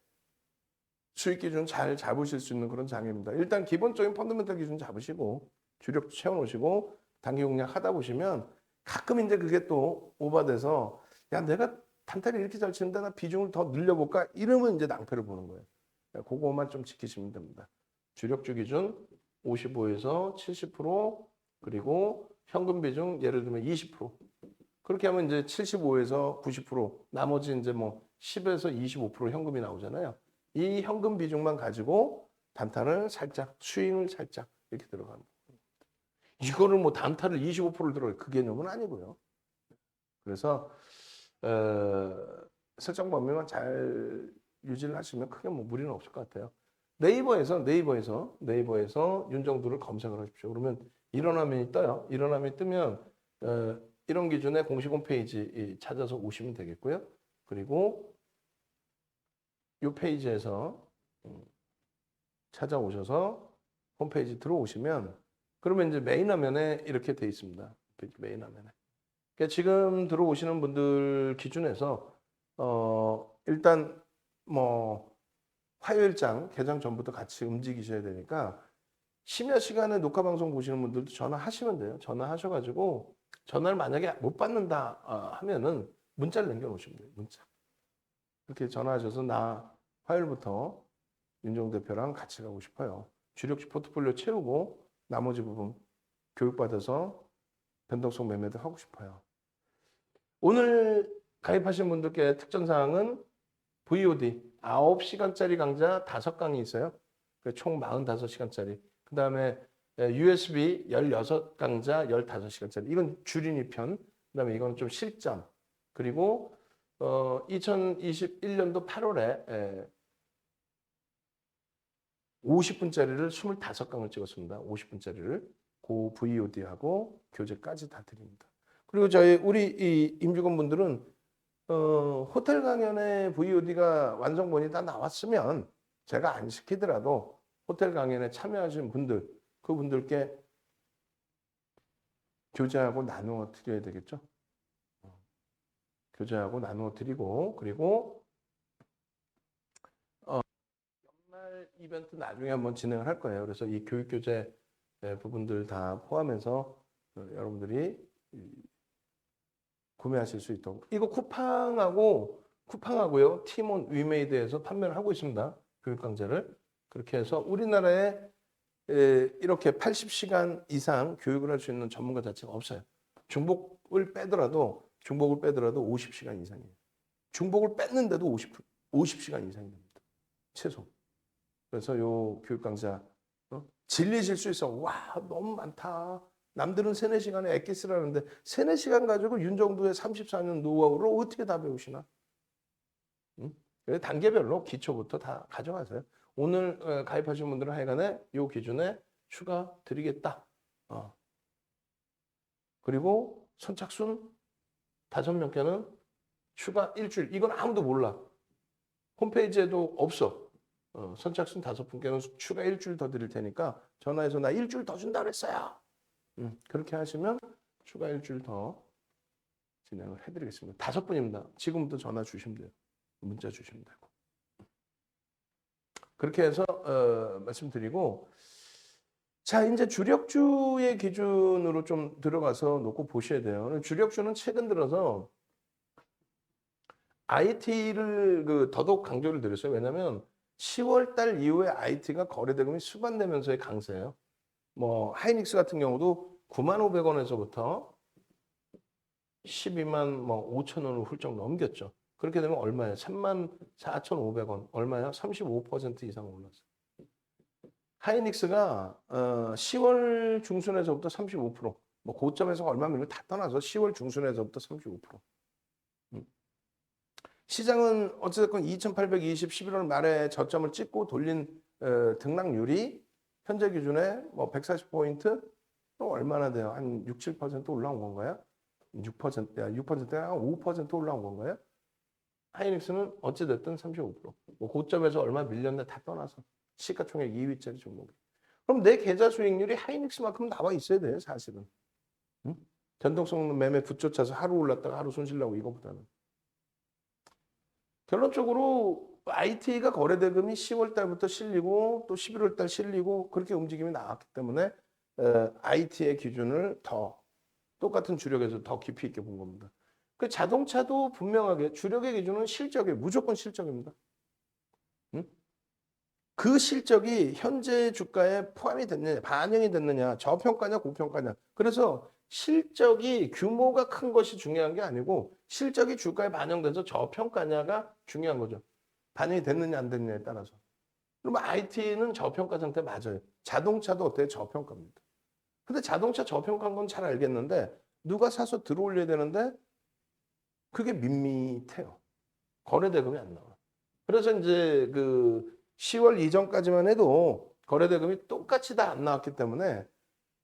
수익 기준 잘 잡으실 수 있는 그런 장입니다. 일단 기본적인 펀더멘탈 기준 잡으시고 주력 채워놓으시고 단기 공략 하다 보시면 가끔 이제 그게 또 오버돼서 야, 내가 단타를 이렇게 잘 치는데 나 비중을 더 늘려볼까? 이러면 이제 낭패를 보는 거예요. 그거만 좀 지키시면 됩니다. 주력주 기준 55에서 70%, 그리고 현금 비중 예를 들면 20%. 그렇게 하면 이제 75에서 90%, 나머지 이제 뭐 10에서 25% 현금이 나오잖아요. 이 현금 비중만 가지고 단타를 살짝, 스윙을 살짝 이렇게 들어갑니다. 이거를 뭐 단타를 25%를 들어요. 그 개념은 아니고요. 그래서 설정 범위만 잘 유지를 하시면 크게 뭐 무리는 없을 것 같아요. 네이버에서 윤정두를 검색을 하십시오. 그러면 이런 화면이 떠요. 이런 화면이 뜨면 이런 기준의 공식 홈페이지 찾아서 오시면 되겠고요. 그리고 이 페이지에서 찾아오셔서 홈페이지 들어오시면 그러면 이제 메인 화면에 이렇게 돼 있습니다. 메인 화면에. 그러니까 지금 들어오시는 분들 기준에서 일단 뭐 화요일장 개장 전부터 같이 움직이셔야 되니까 심야 시간에 녹화 방송 보시는 분들도 전화하시면 돼요. 전화하셔가지고 전화를 만약에 못 받는다 하면은 문자를 남겨놓으시면 돼요. 문자. 이렇게 전화하셔서 나 화요일부터 윤종 대표랑 같이 가고 싶어요. 주력주 포트폴리오 채우고 나머지 부분 교육받아서 변동성 매매도 하고 싶어요. 오늘 가입하신 분들께 특전사항은 VOD 9시간짜리 강좌 5강이 있어요. 총 45시간짜리. 그 다음에 USB 16강좌 15시간짜리. 이건 주린이 편. 그 다음에 이건 좀 실전. 그리고 2021년도 8월에 50분짜리를 25강을 찍었습니다. 50분짜리를. 그 VOD하고 교재까지 다 드립니다. 그리고 우리 이 임직원 분들은 호텔 강연의 VOD가 완성본이 다 나왔으면 제가 안 시키더라도 호텔 강연에 참여하신 분들, 그분들께 교재하고 나누어 드려야 되겠죠. 교재하고 나누어 드리고, 그리고 연말 이벤트 나중에 한번 진행을 할 거예요. 그래서 이 교육교재 부분들 다 포함해서 여러분들이 구매하실 수 있도록. 이거 쿠팡하고요. 팀온 위메이드에서 판매를 하고 있습니다. 교육 강좌를. 그렇게 해서 우리나라에 이렇게 80시간 이상 교육을 할 수 있는 전문가 자체가 없어요. 중복을 빼더라도 50시간 이상이에요. 중복을 뺐는데도 50시간 이상이 됩니다. 최소. 그래서 요 교육 강좌 질리실 수 있어. 와, 너무 많다. 남들은 3, 4시간에 엑기스라는데 3, 4시간 가지고 윤정두의 34년 노하우를 어떻게 다 배우시나? 응? 단계별로 기초부터 다 가져가세요. 오늘 가입하신 분들은 하여간에 이 기준에 추가 드리겠다. 그리고 선착순 5명께는 추가 일주일. 이건 아무도 몰라. 홈페이지에도 없어. 선착순 5분께는 추가 일주일 더 드릴 테니까 전화해서 나 일주일 더 준다 그랬어요. 그렇게 하시면 추가 일주일 더 진행을 해드리겠습니다. 5분입니다. 지금부터 전화 주시면 돼요. 문자 주시면 되고. 그렇게 해서 말씀드리고, 자, 이제 주력주의 기준으로 좀 들어가서 놓고 보셔야 돼요. 주력주는 최근 들어서 IT를 더더욱 강조를 드렸어요. 왜냐하면 10월 달 이후에 IT가 거래대금이 수반되면서의 강세예요. 뭐 하이닉스 같은 경우도 95,500원에서부터 12만 5천 원을 훌쩍 넘겼죠. 그렇게 되면 얼마예요? 34,500원. 얼마야? 35% 이상 올랐어요. 하이닉스가 10월 중순에서부터 35%, 뭐 고점에서 얼마 밀고 다 떠나서 10월 중순에서부터 35%. 시장은 어쨌든 2,820 11월 말에 저점을 찍고 돌린 등락률이 현재 기준에 뭐 140포인트 또 얼마나 돼요? 한 6, 7% 올라온 건가요? 6%야, 6%가 한 5% 올라온 건가요? 하이닉스는 어찌됐든 35%. 뭐 고점에서 얼마 밀렸나 다 떠나서 시가총액 2위짜리 종목이. 그럼 내 계좌 수익률이 하이닉스만큼 나와 있어야 돼요, 사실은. 응? 변동성 매매 붙쫓아서 하루 올랐다가 하루 손실 나고 이거보다는. 결론적으로 IT가 거래대금이 10월 달부터 실리고 또 11월 달 실리고 그렇게 움직임이 나왔기 때문에 IT의 기준을 더 똑같은 주력에서 더 깊이 있게 본 겁니다. 그 자동차도 분명하게 주력의 기준은 실적에 무조건 실적입니다. 응? 그 실적이 현재 주가에 포함이 됐느냐, 반영이 됐느냐, 저평가냐, 고평가냐. 그래서 실적이 규모가 큰 것이 중요한 게 아니고 실적이 주가에 반영돼서 저평가냐가 중요한 거죠. 반영이 됐느냐, 안 됐느냐에 따라서. 그러면 IT는 저평가 상태 맞아요. 자동차도 어때요? 저평가입니다. 근데 자동차 저평가한 건 잘 알겠는데 누가 사서 들어올려야 되는데 그게 밋밋해요. 거래대금이 안 나와. 그래서 이제 그 10월 이전까지만 해도 거래대금이 똑같이 다 안 나왔기 때문에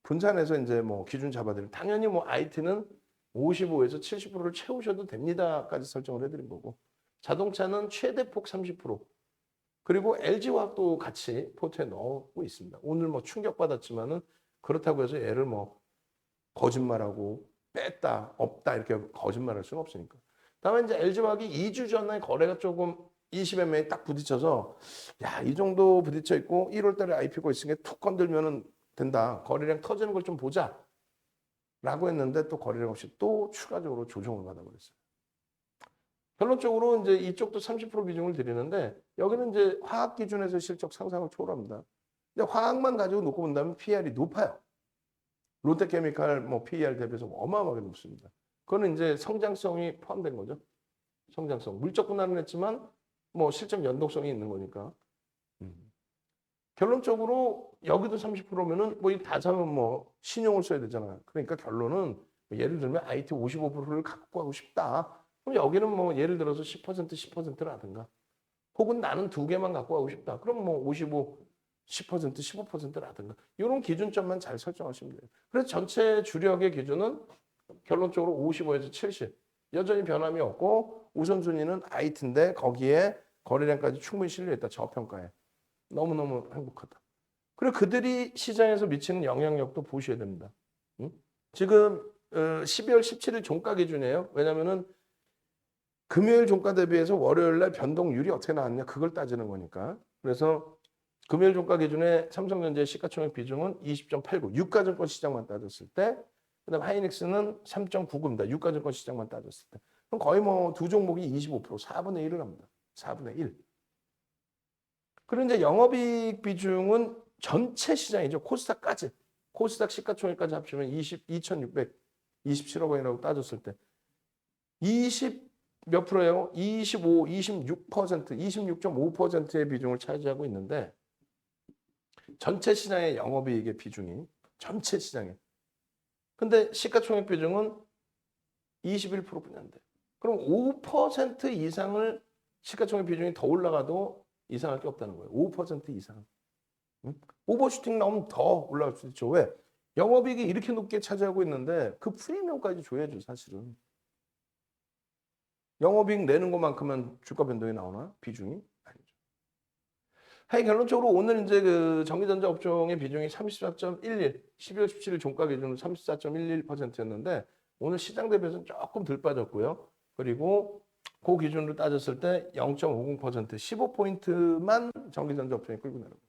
분산해서 이제 뭐 기준 잡아드리면 당연히 뭐 IT는 55에서 70%를 채우셔도 됩니다까지 설정을 해드린 거고 자동차는 최대폭 30% 그리고 LG화학도 같이 포트에 넣고 있습니다. 오늘 뭐 충격받았지만은 그렇다고 해서 얘를 뭐 거짓말하고 뺐다 없다 이렇게 거짓말할 수는 없으니까. 다음에 이제 LG화학이 2주 전에 거래가 조금 20MA 딱 부딪혀서 야, 이 정도 부딪혀 있고 1월 달에 IPO 있으니까 툭 건들면은 된다. 거래량 터지는 걸 좀 보자. 라고 했는데 또 거래량 없이 또 추가적으로 조정을 받아버렸어요. 결론적으로 이제 이쪽도 30% 비중을 드리는데 여기는 이제 화학 기준에서 실적 상상을 초월합니다. 근데 화학만 가지고 놓고 본다면 PR이 높아요. 롯데케미칼 뭐 PER 대비해서 어마어마하게 높습니다. 그거는 이제 성장성이 포함된 거죠. 성장성. 물적 분할은 했지만 뭐 실적 연동성이 있는 거니까. 결론적으로 여기도 30%면은 뭐 이 다 사면 뭐 신용을 써야 되잖아요. 그러니까 결론은 뭐 예를 들면 IT 55%를 갖고 가고 싶다. 그럼 여기는 뭐 예를 들어서 10% 10%라든가 혹은 나는 두 개만 갖고 가고 싶다. 그럼 뭐 55, 10%, 15%라든가 이런 기준점만 잘 설정하시면 돼요. 그래서 전체 주력의 기준은 결론적으로 55에서 70. 여전히 변함이 없고 우선순위는 IT인데 거기에 거래량까지 충분히 실려있다. 저평가에. 너무너무 행복하다. 그리고 그들이 시장에서 미치는 영향력도 보셔야 됩니다. 응? 지금 12월 17일 종가 기준이에요. 왜냐면은 금요일 종가 대비해서 월요일 날 변동률이 어떻게 나왔냐 그걸 따지는 거니까. 그래서 금요일 종가 기준에 삼성전자의 시가총액 비중은 20.89. 유가증권 시장만 따졌을 때. 그다음 하이닉스는 3.99입니다. 유가증권 시장만 따졌을 때. 그럼 거의 뭐 두 종목이 25%, 4분의 1을 합니다. 4분의 1. 그리고 이제 영업이익 비중은 전체 시장이죠. 코스닥까지. 코스닥 시가총액까지 합치면 2,627억 원이라고 따졌을 때 20 몇 프로예요? 25, 26%, 26.5%의 비중을 차지하고 있는데 전체 시장의 영업이익의 비중이 전체 시장에. 근데 시가총액 비중은 21%뿐이 안 돼. 그럼 5% 이상을 시가총액 비중이 더 올라가도 이상할 게 없다는 거예요. 5% 이상. 응? 오버슈팅 나오면 더 올라갈 수 있죠. 왜? 영업이익이 이렇게 높게 차지하고 있는데 그 프리미엄까지 줘야죠, 사실은. 영업이익 내는 것만큼은 주가 변동이 나오나? 비중이? 아니죠. 하여 결론적으로 오늘 이제 그 전기전자 업종의 비중이 34.11, 12월 17일 종가 기준으로 34.11%였는데 오늘 시장 대비해서는 조금 덜 빠졌고요. 그리고 그 기준으로 따졌을 때 0.50%, 15포인트만 전기전자 업종이 끌고 내려가고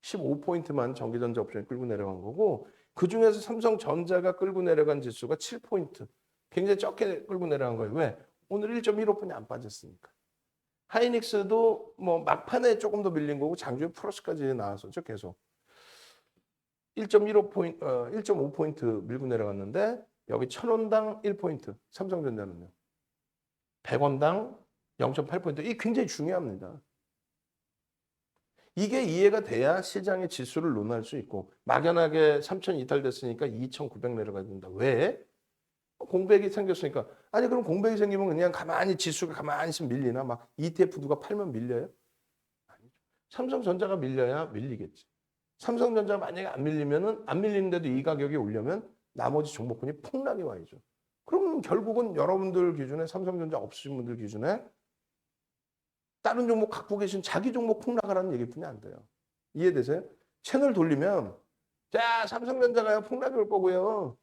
15포인트만 전기전자 업종이 끌고 내려간 거고 그중에서 삼성전자가 끌고 내려간 지수가 7포인트. 굉장히 적게 끌고 내려간 거예요. 왜? 오늘 1.15분이 안 빠졌으니까. 하이닉스도 뭐 막판에 조금 더 밀린 거고 장중에 플러스까지 나왔었죠. 계속. 1.15포인트, 1.5포인트 밀고 내려갔는데 여기 1,000원당 1포인트. 삼성전자는요. 100원당 0.8포인트. 이게 굉장히 중요합니다. 이게 이해가 돼야 시장의 지수를 논할 수 있고 막연하게 3,000 이탈됐으니까 2,900 내려가야 된다. 왜? 공백이 생겼으니까. 아니 그럼 공백이 생기면 그냥 가만히 지수가 가만히 있으면 밀리나? 막 ETF 누가 팔면 밀려요? 아니죠. 삼성전자가 밀려야 밀리겠지. 삼성전자 만약에 안 밀리면은 안 밀리는데도 이 가격이 오려면 나머지 종목군이 폭락이 와야죠. 그럼 결국은 여러분들 기준에 삼성전자 없으신 분들 기준에 다른 종목 갖고 계신 자기 종목 폭락하라는 얘기뿐이 안 돼요. 이해되세요? 채널 돌리면 자, 삼성전자가요 폭락이 올 거고요.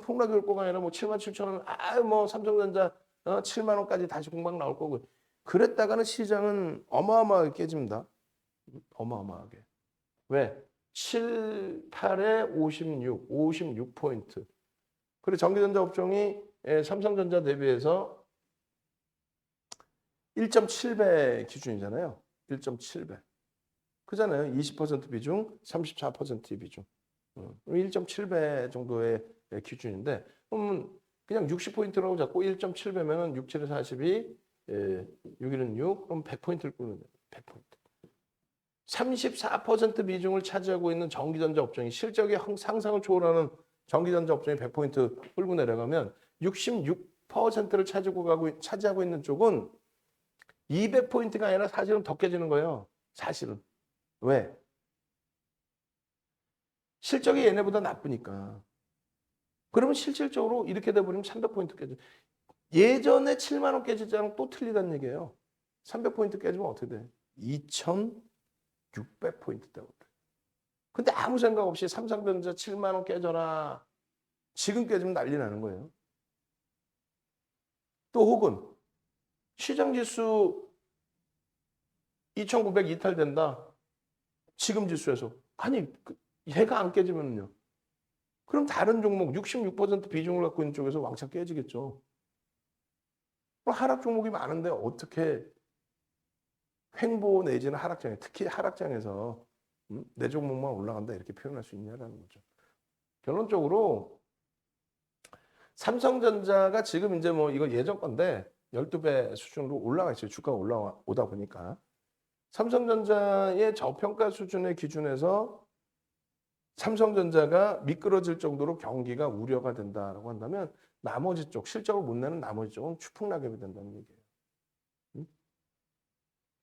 폭락이 올 거가 아니라 뭐 7만 7천 원, 뭐 삼성전자 7만 원까지 다시 공방 나올 거고. 그랬다가는 시장은 어마어마하게 깨집니다. 어마어마하게. 왜? 7, 8에 56포인트. 그리고 전기전자 업종이 삼성전자 대비해서 1.7배 기준이잖아요. 1.7배. 그잖아요. 20% 비중, 34%의 비중. 1.7배 정도의 기준인데, 그러면 그냥 60포인트라고 잡고 1.7배면은 6, 7에 42, 6일은 6, 그럼 100포인트를 끄는 거예요. 100포인트. 34% 비중을 차지하고 있는 전기전자 업종이 실적의 상상을 초월하는 전기전자 업종이 100포인트 끌고 내려가면 66%를 차지하고 있는 쪽은 200포인트가 아니라 사실은 더 깨지는 거예요. 사실은. 왜? 실적이 얘네보다 나쁘니까. 그러면 실질적으로 이렇게 돼버리면 300포인트 깨져. 예전에 7만 원 깨지자랑 또 틀리다는 얘기예요. 300포인트 깨지면 어떻게 돼? 2,600포인트 되거든. 근데 아무 생각 없이 삼성전자 7만 원 깨져라. 지금 깨지면 난리 나는 거예요. 또 혹은 시장지수 2,900 이탈된다. 지금 지수에서. 아니, 얘가 안 깨지면요. 그럼 다른 종목 66% 비중을 갖고 있는 쪽에서 왕창 깨지겠죠. 하락 종목이 많은데 어떻게 횡보 내지는 하락장에, 특히 하락장에서 내 종목만 올라간다 이렇게 표현할 수 있냐라는 거죠. 결론적으로 삼성전자가 지금 이제 뭐 이거 예전 건데 12배 수준으로 올라가 있어요. 주가가 올라오다 보니까. 삼성전자의 저평가 수준의 기준에서 삼성전자가 미끄러질 정도로 경기가 우려가 된다라고 한다면 나머지 쪽, 실적을 못 내는 나머지 쪽은 추풍낙엽이 된다는 얘기예요.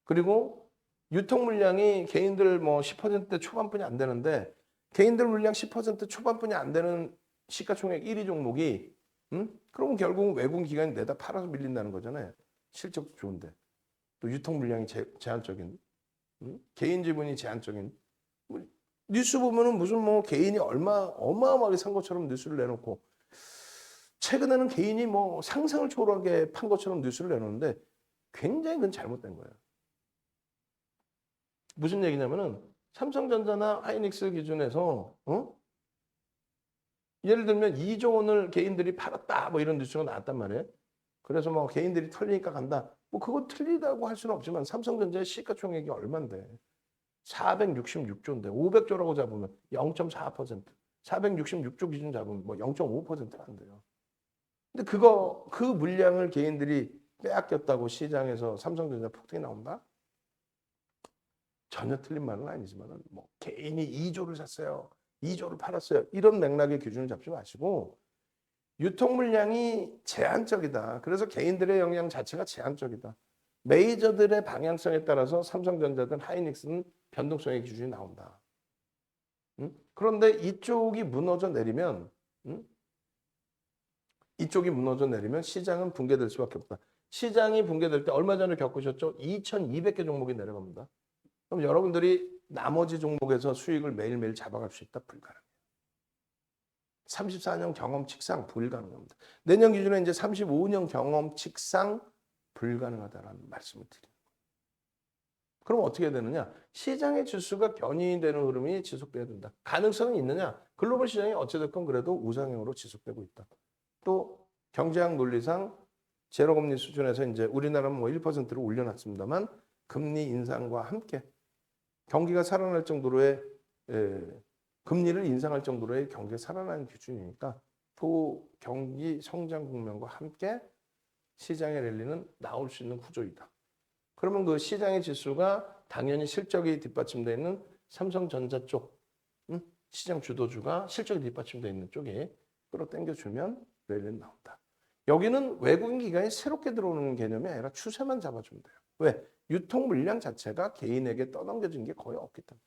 그리고 유통 물량이 개인들 뭐 10% 초반뿐이 안 되는데 개인들 물량 10% 초반뿐이 안 되는 시가총액 1위 종목이 그러면 결국은 외국 기관이 내다 팔아서 밀린다는 거잖아요. 실적도 좋은데. 또 유통 물량이 제한적인 개인 지분이 제한적인 뭐 뉴스 보면은 무슨 뭐 개인이 어마어마하게 산 것처럼 뉴스를 내놓고 최근에는 개인이 뭐 상상을 초월하게 판 것처럼 뉴스를 내놓는데 굉장히 그건 잘못된 거예요. 무슨 얘기냐면은 삼성전자나 하이닉스 기준에서 예를 들면 2조 원을 개인들이 팔았다 뭐 이런 뉴스가 나왔단 말이에요. 그래서 뭐 개인들이 털리니까 간다. 뭐 그건 틀리다고 할 수는 없지만 삼성전자의 시가총액이 얼만데 466조인데 500조라고 잡으면 0.4%, 466조 기준 잡으면 뭐 0.5%가 안 돼요. 근데 그 물량을 개인들이 빼앗겼다고 시장에서 삼성전자 폭등이 나온다? 전혀 틀린 말은 아니지만 뭐 개인이 2조를 샀어요. 2조를 팔았어요. 이런 맥락의 기준을 잡지 마시고 유통 물량이 제한적이다. 그래서 개인들의 역량 자체가 제한적이다. 메이저들의 방향성에 따라서 삼성전자든 하이닉스는 변동성의 기준이 나온다. 그런데 이쪽이 무너져 내리면 시장은 붕괴될 수밖에 없다. 시장이 붕괴될 때 얼마 전에 겪으셨죠? 2,200개 종목이 내려갑니다. 그럼 여러분들이 나머지 종목에서 수익을 매일매일 잡아갈 수 있다? 불가능해요. 34년 경험칙상 불가능합니다. 내년 기준에 이제 35년 경험칙상 불가능하다라는 말씀을 드립니다. 그럼 어떻게 되느냐? 시장의 지수가 견인되는 흐름이 지속돼야 된다. 가능성은 있느냐? 글로벌 시장이 어찌됐건 그래도 우상향으로 지속되고 있다. 또 경제학 논리상 제로금리 수준에서 이제 우리나라는 뭐 1%로 올려놨습니다만 금리 인상과 함께 경기가 살아날 정도로의 금리를 인상할 정도로의 경기가 살아나는 기준이니까 또 경기 성장 국면과 함께 시장의 랠리는 나올 수 있는 구조이다. 그러면 그 시장의 지수가 당연히 실적이 뒷받침되어 있는 삼성전자 쪽, 시장 주도주가 실적이 뒷받침되어 있는 쪽에 끌어당겨주면 랠리는 나온다. 여기는 외국인 기관이 새롭게 들어오는 개념이 아니라 추세만 잡아주면 돼요. 왜? 유통 물량 자체가 개인에게 떠넘겨진 게 거의 없기 때문에.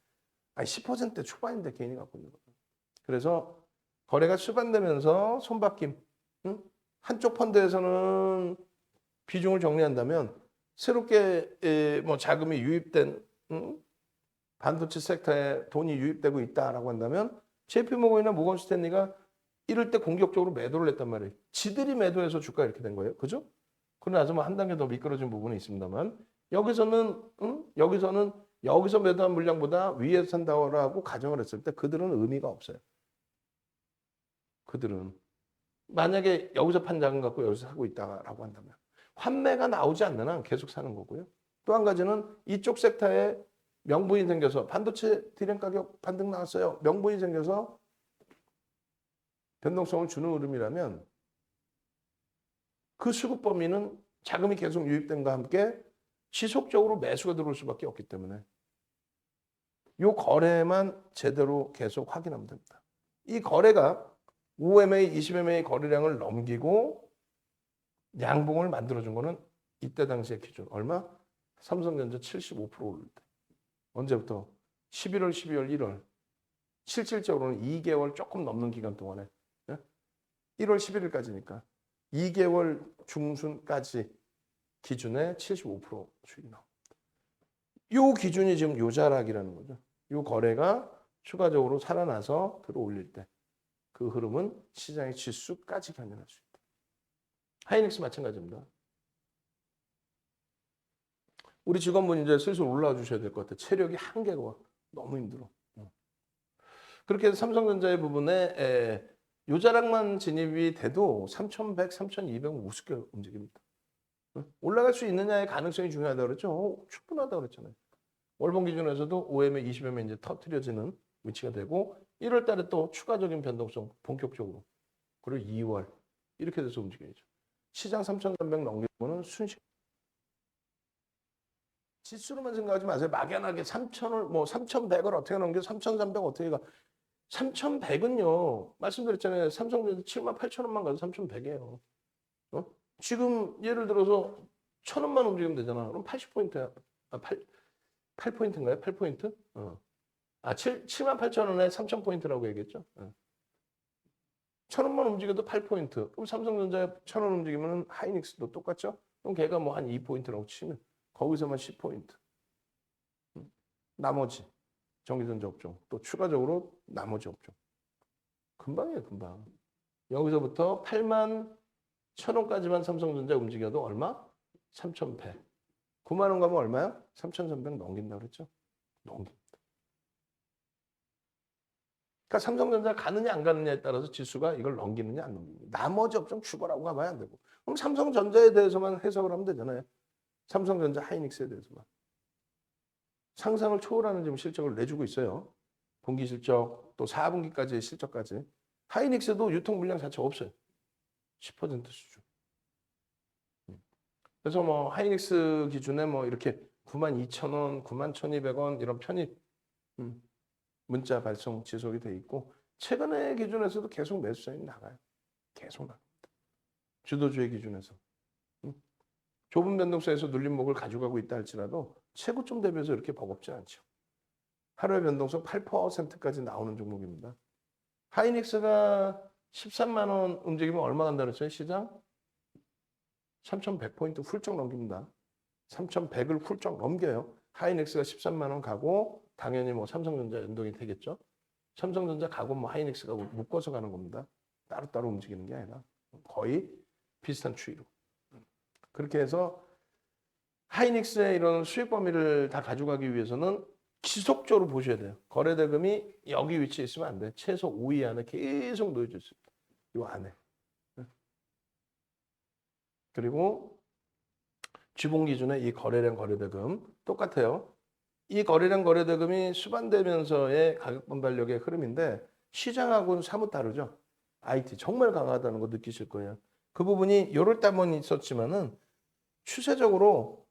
아니 10% 초반인데 개인이 갖고 있는 거예요. 그래서 거래가 수반되면서 손바뀜, 한쪽 펀드에서는 비중을 정리한다면 새롭게 뭐 자금이 유입된 반도체 섹터에 돈이 유입되고 있다라고 한다면 JP모건이나 모건 스탠리가 이럴 때 공격적으로 매도를 했단 말이에요. 지들이 매도해서 주가 이렇게 된 거예요. 그죠? 그러나 아주 한 단계 더 미끄러진 부분이 있습니다만 여기서는 여기서 매도한 물량보다 위에서 산다고 가정을 했을 때 그들은 의미가 없어요. 그들은 만약에 여기서 판 자금 갖고 여기서 사고 있다라고 한다면 환매가 나오지 않는 한 계속 사는 거고요. 또 한 가지는 이쪽 섹터에 명분이 생겨서 반도체 디램 가격 반등 나왔어요. 명분이 생겨서 변동성을 주는 흐름이라면 그 수급 범위는 자금이 계속 유입됨과 함께 지속적으로 매수가 들어올 수밖에 없기 때문에 이 거래만 제대로 계속 확인하면 됩니다. 이 거래가 5MA, 20MA 거래량을 넘기고 양봉을 만들어준 거는 이때 당시의 기준. 얼마? 삼성전자 75% 오를 때. 언제부터? 11월, 12월, 1월. 실질적으로는 2개월 조금 넘는 기간 동안에 1월 11일까지니까 2개월 중순까지 기준에 75% 수익이 나옵니다. 이 기준이 지금 요 자락이라는 거죠. 이 거래가 추가적으로 살아나서 들어올릴 때 그 흐름은 시장의 지수까지 견인할 수 있다. 하이닉스 마찬가지입니다. 우리 직원분 이제 슬슬 올라와 주셔야 될 것 같아요. 체력이 한계가 와. 너무 힘들어. 그렇게 해서 삼성전자의 부분에 요 자락만 진입이 돼도 3,100, 3,200 우습게 움직입니다. 올라갈 수 있느냐의 가능성이 중요하다고 그랬죠. 충분하다고 그랬잖아요. 월봉 기준에서도 5M, 20M 이제 터트려지는 위치가 되고 1월 달에 또 추가적인 변동성 본격적으로 그리고 2월 이렇게 돼서 움직여야죠. 시장 3,300 넘기면은 순식 지수로만 생각하지 마세요. 막연하게 3,000을 뭐 3,100을 어떻게 넘겨 3,300 어떻게 가 3,100은요. 말씀드렸잖아요. 삼성전자 78,000원만 가도 3,100이에요. 지금 예를 들어서 1,000원만 움직이면 되잖아. 그럼 80포인트야. 8포인트인가요? 8포인트? 78,000원에 3,000포인트라고 얘기했죠. 1,000원만 움직여도 8포인트. 그럼 삼성전자 1,000원 움직이면 하이닉스도 똑같죠? 그럼 걔가 뭐 한 2포인트라고 치면 거기서만 10포인트. 나머지 전기전자 업종 또 추가적으로 나머지 업종. 금방이에요, 금방. 여기서부터 81,000원까지만 삼성전자 움직여도 얼마? 3,100. 9만 원 가면 얼마야? 3,300 넘긴다 그랬죠? 넘깁니다. 그러니까 삼성전자 가느냐 안 가느냐에 따라서 지수가 이걸 넘기느냐 안 넘깁니다. 나머지 업종 죽어라고 가면 안 되고. 그럼 삼성전자에 대해서만 해석을 하면 되잖아요. 삼성전자 하이닉스에 대해서만. 상상을 초월하는 지금 실적을 내주고 있어요. 분기 실적 또 4분기까지의 실적까지. 하이닉스도 유통 물량 자체가 없어요. 10% 수준. 그래서 뭐 하이닉스 기준에 뭐 이렇게 92,000원, 91,200원 이런 편입 문자 발송 지속이 돼 있고 최근의 기준에서도 계속 매수 사인이 나가요. 계속 나갑니다. 주도주의 기준에서. 좁은 변동성에서 눌림목을 가져가고 있다 할지라도 최고점 대비해서 이렇게 버겁지 않죠. 하루의 변동성 8%까지 나오는 종목입니다. 하이닉스가 13만 원 움직이면 얼마 간다 그랬어요? 시장? 3,100포인트 훌쩍 넘깁니다. 3,100을 훌쩍 넘겨요. 하이닉스가 13만 원 가고 당연히 뭐 삼성전자 연동이 되겠죠. 삼성전자 가고 뭐 하이닉스가 묶어서 가는 겁니다. 따로따로 움직이는 게 아니라 거의 비슷한 추이로. 그렇게 해서 하이닉스의 이런 수익 범위를 다 가져가기 위해서는 지속적으로 보셔야 돼요. 거래 대금이 여기 위치에 있으면 안 돼. 최소 5위 안에 계속 놓여져 있습니다. 이 안에. 그리고 주봉 기준의 이 거래량 거래대금 똑같아요. 이 거래량 거래대금이 수반되면서의 가격 반발력의 흐름인데 시장하고는 사뭇 다르죠. IT 정말 강하다는 거 느끼실 거예요. 그 부분이 요럴 때만 있었지만은 추세적으로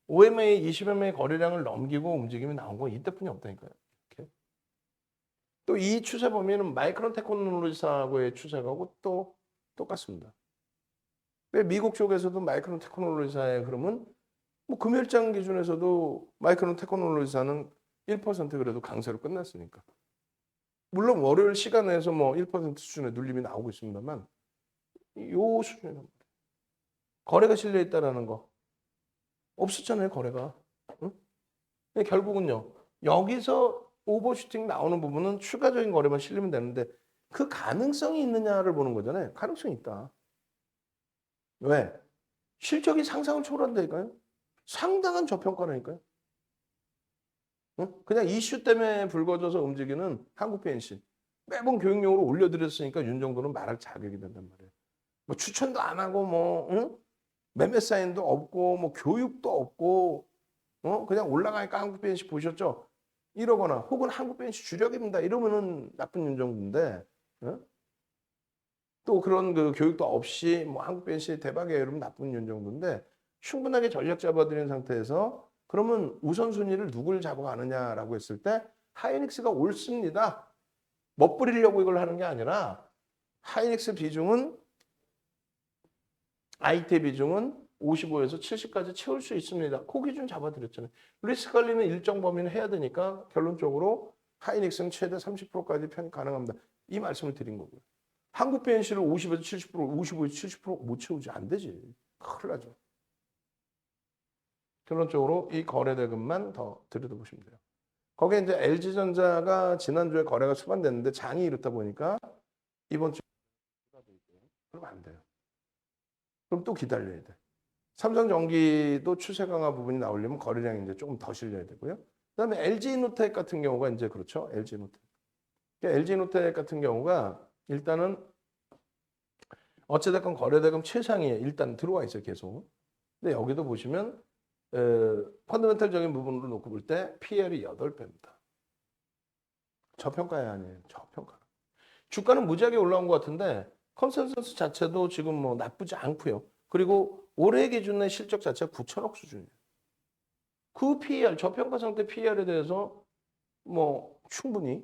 5MA, 20MA 거래량을 넘기고 움직임이 나온 건 이때뿐이 없다니까요. 또 이 추세 범위는 마이크론 테크놀로지사하고의 추세하고 또 똑같습니다. 미국 쪽에서도 마이크론 테크놀로지사의 흐름은 뭐 금요일장 기준에서도 마이크론 테크놀로지사는 1% 그래도 강세로 끝났으니까. 물론 월요일 시간에서 뭐 1% 수준의 눌림이 나오고 있습니다만 요 수준입니다. 거래가 실려 있다라는 거. 없었잖아요, 거래가. 응? 근데 결국은요. 여기서 오버슈팅 나오는 부분은 추가적인 거래만 실리면 되는데 그 가능성이 있느냐를 보는 거잖아요. 가능성이 있다. 왜? 실적이 상상을 초월한다니까요. 상당한 저평가라니까요. 응? 그냥 이슈 때문에 불거져서 움직이는 한국 BNC. 매번 교육용으로 올려드렸으니까 윤 정도는 말할 자격이 된단 말이에요. 뭐 추천도 안 하고 뭐 응? 매매 사인도 없고 뭐 교육도 없고 그냥 올라가니까 한국 BNC 보셨죠? 이러거나 혹은 한국 BNC 주력입니다. 이러면은 나쁜 윤 정도인데 응? 또 그런 그 교육도 없이 뭐 한국 BNC 대박이에요. 이러면 나쁜 윤 정도인데 충분하게 전략 잡아들인 상태에서 그러면 우선순위를 누굴 잡아가느냐라고 했을 때 하이닉스가 옳습니다. 멋부리려고 이걸 하는 게 아니라 하이닉스 비중은 IT 비중은 55에서 70까지 채울 수 있습니다. 그 기준 잡아드렸잖아요. 리스크 관리는 일정 범위는 해야 되니까 결론적으로 하이닉스는 최대 30%까지 편입 가능합니다. 이 말씀을 드린 거고요. 한국 BNC를 50에서 70%, 55에서 70%못 채우지 안 되지. 큰일 나죠. 결론적으로 이 거래대금만 더 들여다보시면 돼요. 거기에 이제 LG전자가 지난주에 거래가 수반됐는데 장이 이렇다 보니까 이번 주 그러면 안 돼요. 그럼 또 기다려야 돼. 삼성전기도 추세 강화 부분이 나오려면 거래량이 이제 조금 더 실려야 되고요. 그다음에 LG노텍 같은 경우가 이제 그렇죠. LG노텍. LG노텍 같은 경우가 일단은 어찌됐건 거래대금 최상위에 일단 들어와 있어요. 계속. 근데 여기도 보시면 펀더멘탈적인 부분으로 놓고 볼 때 PL이 8배입니다. 저평가야 아니에요. 저평가. 주가는 무지하게 올라온 것 같은데 컨센서스 자체도 지금 뭐 나쁘지 않고요. 그리고 올해 기준의 실적 자체가 9천억 수준이에요. 그 PER, 저평가 상태 PER에 대해서 뭐 충분히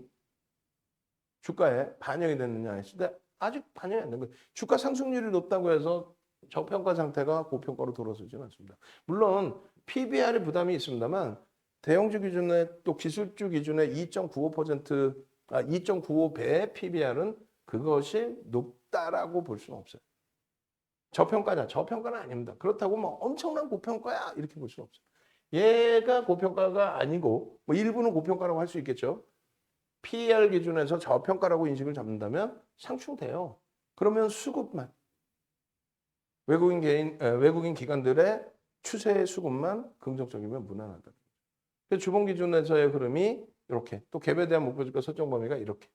주가에 반영이 됐느냐 했을 때 아직 반영이 안 된 거예요. 주가 상승률이 높다고 해서 저평가 상태가 고평가로 돌아서지는 않습니다. 물론 PBR에 부담이 있습니다만 대형주 기준의 또 기술주 기준의 2.95%, 2.95배의 PBR은 그것이 높다라고 볼 수는 없어요. 저평가냐? 저평가는 아닙니다. 그렇다고 뭐 엄청난 고평가야 이렇게 볼 수는 없어요. 얘가 고평가가 아니고 뭐 일부는 고평가라고 할 수 있겠죠. PER 기준에서 저평가라고 인식을 잡는다면 상충돼요. 그러면 수급만 외국인 기관들의 추세 수급만 긍정적이면 무난하다. 주봉 기준에서의 흐름이 이렇게 또 갭에 대한 목표 주가 설정 범위가 이렇게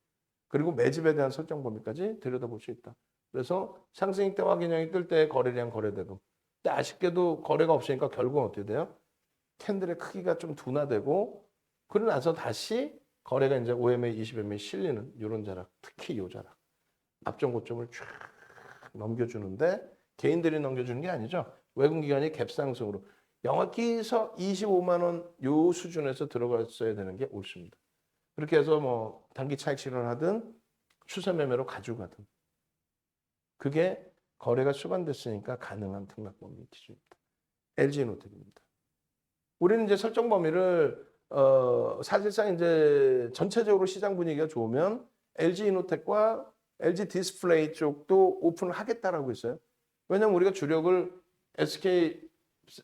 그리고 매집에 대한 설정 범위까지 들여다볼 수 있다. 그래서 상승익대 확인형이 뜰 때 거래량 거래대금. 근데 아쉽게도 거래가 없으니까 결국은 어떻게 돼요? 캔들의 크기가 좀 둔화되고 그러고 나서 다시 거래가 이제 OMA, 20MA 실리는 이런 자락, 특히 이 자락. 앞전 고점을 쫙 넘겨주는데 개인들이 넘겨주는 게 아니죠. 외국기관이 갭상승으로 영업기서 25만 원 요 수준에서 들어갔어야 되는 게 옳습니다. 그렇게 해서 뭐 단기 차익 실현하든 추세 매매로 가져가든 그게 거래가 수반됐으니까 가능한 등락범위 기준입니다. LG노텍입니다. 우리는 이제 설정 범위를 사실상 이제 전체적으로 시장 분위기가 좋으면 LG이노텍과 LG 디스플레이 쪽도 오픈을 하겠다라고 했어요. 왜냐면 우리가 주력을 SK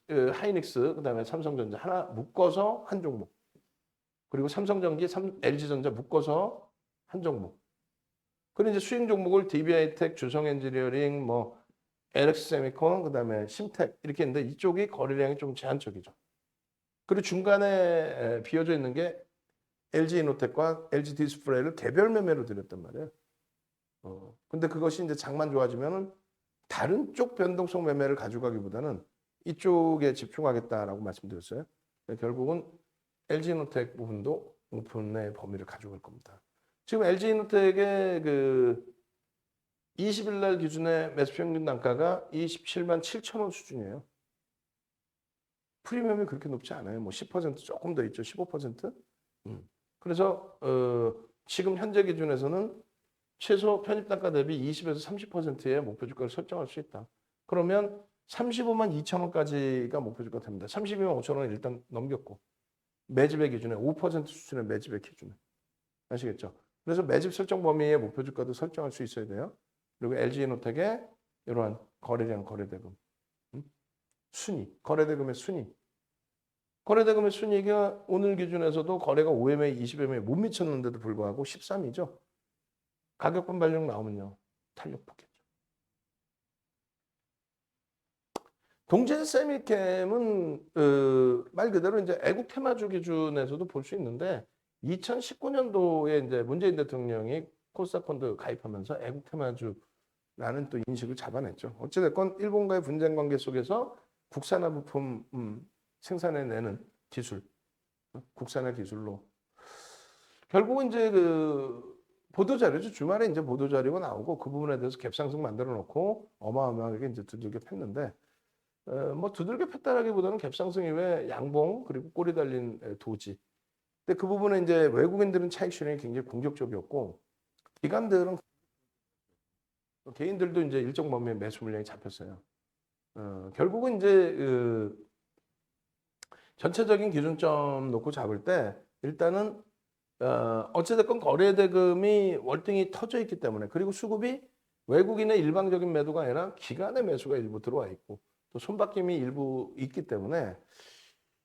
하이닉스 그다음에 삼성전자 하나 묶어서 한 종목 그리고 삼성전기, LG전자 묶어서 한 종목. 그리고 이제 수익 종목을 DB하이텍, 주성엔지니어링, 뭐 LX세미콘, 그다음에 심텍 이렇게 있는데 이쪽이 거래량이 좀 제한적이죠. 그리고 중간에 비어져 있는 게 LG이노텍과 LG 디스플레이를 개별 매매로 드렸단 말이에요. 근데 그것이 이제 장만 좋아지면은 다른 쪽 변동성 매매를 가져가기보다는 이쪽에 집중하겠다라고 말씀드렸어요. 결국은 LG이노텍 부분도 오픈의 범위를 가져갈 겁니다. 지금 LG이노텍의 그 20일 날 기준의 매수 평균 단가가 27만 7천 원 수준이에요. 프리미엄이 그렇게 높지 않아요. 뭐 10% 조금 더 있죠. 15%. 그래서 지금 현재 기준에서는 최소 편입 단가 대비 20에서 30%의 목표 주가를 설정할 수 있다. 그러면 35만 2천 원까지가 목표 주가 됩니다. 32만 5천 원을 일단 넘겼고 매집의 기준에 5% 수준의 매집의 기준에 아시겠죠? 그래서 매집 설정 범위의 목표 주가도 설정할 수 있어야 돼요. 그리고 LG이노텍의 이러한 거래량 거래대금 순위 거래대금의 순위 거래대금의 순이익이 오늘 기준에서도 거래가 5MA, 20MA 못 미쳤는데도 불구하고 13이죠. 가격 반발력 나오면요. 탄력 보겠죠. 동진 세미캠은 말 그대로 이제 애국 테마주 기준에서도 볼 수 있는데 2019년도에 이제 문재인 대통령이 코스닥 펀드 가입하면서 애국 테마주라는 또 인식을 잡아냈죠. 어찌됐건 일본과의 분쟁 관계 속에서 국산화 부품 생산해내는 기술, 국산화 기술로 결국은 이제 그 보도자료죠. 주말에 이제 보도자료가 나오고 그 부분에 대해서 갭상승 만들어 놓고 어마어마하게 이제 두들겨 팼는데 뭐 두들겨 팼다라기보다는 갭상승 이후에 양봉 그리고 꼬리 달린 도지. 근데 그 부분에 이제 외국인들은 차익 실현이 굉장히 공격적이었고 기관들은 개인들도 이제 일정 범위의 매수 물량이 잡혔어요. 결국은 이제 전체적인 기준점 놓고 잡을 때 일단은 어찌됐건 거래대금이 월등히 터져 있기 때문에 그리고 수급이 외국인의 일방적인 매도가 아니라 기관의 매수가 일부 들어와 있고 또 손바뀜이 일부 있기 때문에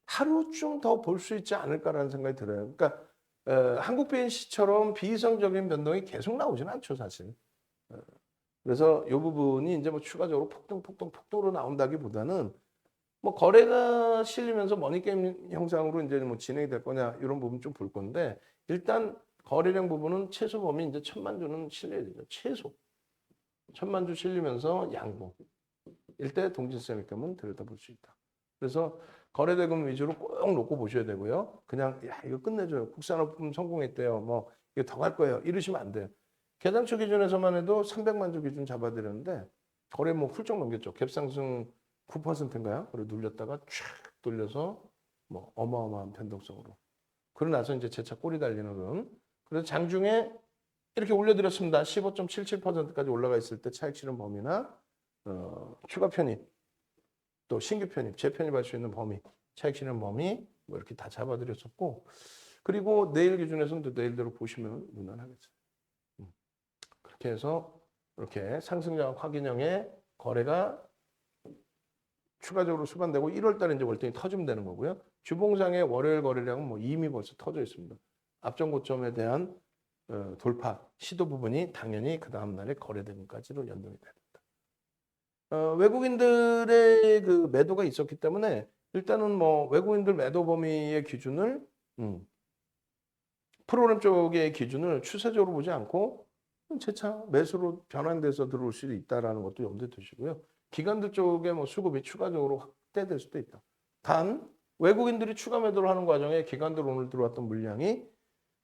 하루쯤 더 볼 수 있지 않을까라는 생각이 들어요. 그러니까 한국 BNC처럼 비이성적인 변동이 계속 나오지는 않죠, 사실. 그래서 이 부분이 이제 뭐 추가적으로 폭등으로 나온다기보다는 뭐 거래가 실리면서 머니게임 형상으로 이제 뭐 진행이 될 거냐 이런 부분 좀 볼 건데 일단 거래량 부분은 최소 범위 이제 1,000만 주는 실려야 되죠. 최소 1,000만 주 실리면서 양봉. 일대 동질세미금은 들여다볼 수 있다. 그래서 거래대금 위주로 꼭 놓고 보셔야 되고요. 그냥 야 이거 끝내줘요. 국산화품 성공했대요. 뭐 이거 더 갈 거예요. 이러시면 안 돼요. 개당초 기준에서만 해도 300만 주 기준 잡아드렸는데 거래 뭐 훌쩍 넘겼죠. 갭상승 9%인가요? 그리고 눌렸다가 쫙 돌려서 뭐 어마어마한 변동성으로. 그러고 나서 이제 재차 꼬리 달리는 흐름. 그래서 장중에 이렇게 올려드렸습니다. 15.77%까지 올라가 있을 때 차익 실현 범위나 추가 편입, 또 신규 편입, 재편입할 수 있는 범위, 차익 실현 범위 뭐 이렇게 다 잡아드렸었고 그리고 내일 기준에서는 또 내일대로 보시면 무난하겠어요. 그렇게 해서 이렇게 상승장 확인형의 거래가 추가적으로 수반되고 1월 달에 이제 월등히 터지면 되는 거고요. 주봉상의 월요일 거래량은 뭐 이미 벌써 터져 있습니다. 앞전 고점에 대한 돌파 시도 부분이 당연히 그 다음 날의 거래대금까지로 연동이 됩니다. 외국인들의 그 매도가 있었기 때문에 일단은 뭐 외국인들 매도 범위의 기준을 프로그램 쪽의 기준을 추세적으로 보지 않고 재차 매수로 변환돼서 들어올 수도 있다라는 것도 염두에 두시고요. 기관들 쪽에 뭐 수급이 추가적으로 확대될 수도 있다. 단 외국인들이 추가 매도를 하는 과정에 기관들 오늘 들어왔던 물량이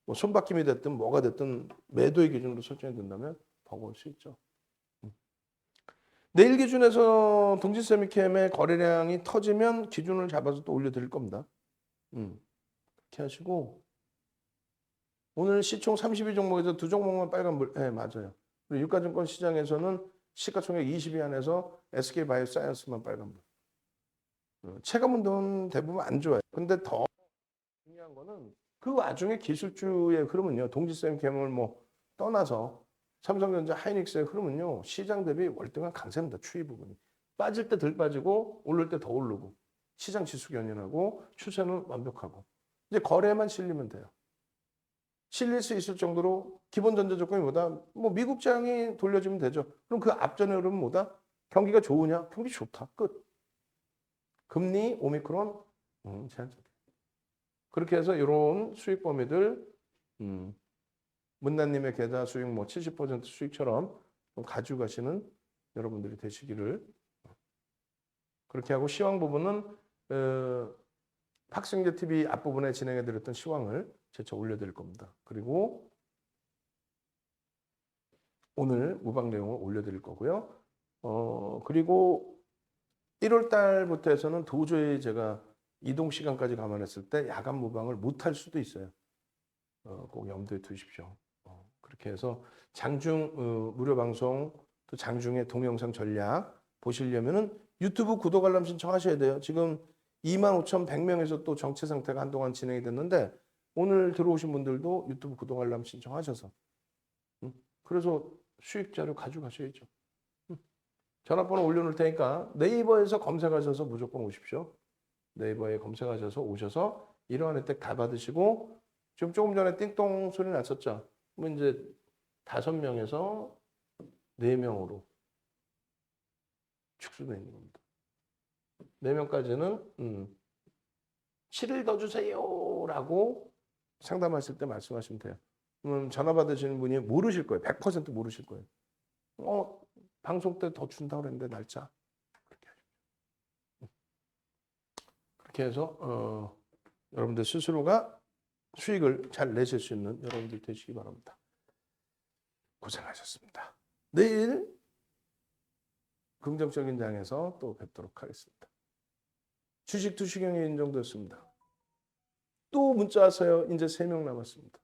뭐 손바뀜이 됐든 뭐가 됐든 매도의 기준으로 설정이 된다면 버거울 수 있죠. 내일 기준에서 동지세미캠의 거래량이 터지면 기준을 잡아서 또 올려드릴 겁니다. 그렇게 하시고 오늘 시총 32종목에서 2종목만 빨간불. 네, 맞아요. 그리고 유가증권 시장에서는 시가총액 20위 안에서 SK바이오사이언스만 빨간불. 체감 운동은 대부분 안 좋아요. 근데 더 중요한 거는 그 와중에 기술주의 흐름은요. 동지세미캠을 뭐 떠나서 삼성전자, 하이닉스의 흐름은요. 시장 대비 월등한 강세입니다. 추이 부분이. 빠질 때 덜 빠지고 오를 때 더 오르고 시장 지수 견인하고 추세는 완벽하고 이제 거래만 실리면 돼요. 실릴 수 있을 정도로 기본 전제 조건이 뭐다? 뭐 미국장이 돌려주면 되죠. 그럼 그 앞전의 흐름은 뭐다? 경기가 좋으냐? 경기 좋다. 끝. 금리, 오미크론, 제한적이야. 그렇게 해서 이런 수익 범위들, 문난님의 계좌 수익 뭐 70% 수익처럼 가지고 가시는 여러분들이 되시기를. 그렇게 하고 시황 부분은 학생제 TV 앞부분에 진행해드렸던 시황을 재차 올려드릴 겁니다. 그리고 오늘 무방 내용을 올려드릴 거고요. 그리고 1월 달부터 해서는 도저히 제가 이동 시간까지 감안했을 때 야간 무방을 못할 수도 있어요. 꼭 염두에 두십시오. 그렇게 해서 장중 무료 방송 또 장중에 동영상 전략 보시려면은 유튜브 구독 알람 신청하셔야 돼요. 지금 25,100명에서 또 정체 상태가 한동안 진행이 됐는데 오늘 들어오신 분들도 유튜브 구독 알람 신청하셔서 그래서 수익 자료 가져가셔야죠. 전화번호 올려놓을 테니까 네이버에서 검색하셔서 무조건 오십시오. 네이버에 검색하셔서 오셔서 이러한 혜택 다 받으시고 지금 조금 전에 띵동 소리 났었죠. 뭐 이제 5명에서 4명으로 축소되는 겁니다. 4명까지는 7일 더 주세요라고 상담하실 때 말씀하시면 돼요. 전화 받으시는 분이 모르실 거예요. 100% 모르실 거예요. 방송 때 더 준다고 그랬는데 날짜. 그렇게 해서 여러분들 스스로가 수익을 잘 내실 수 있는 여러분들 되시기 바랍니다. 고생하셨습니다. 내일 긍정적인 장에서 또 뵙도록 하겠습니다. 주식 투시경이 인정되었습니다. 또 문자 하세요. 이제 3명 남았습니다.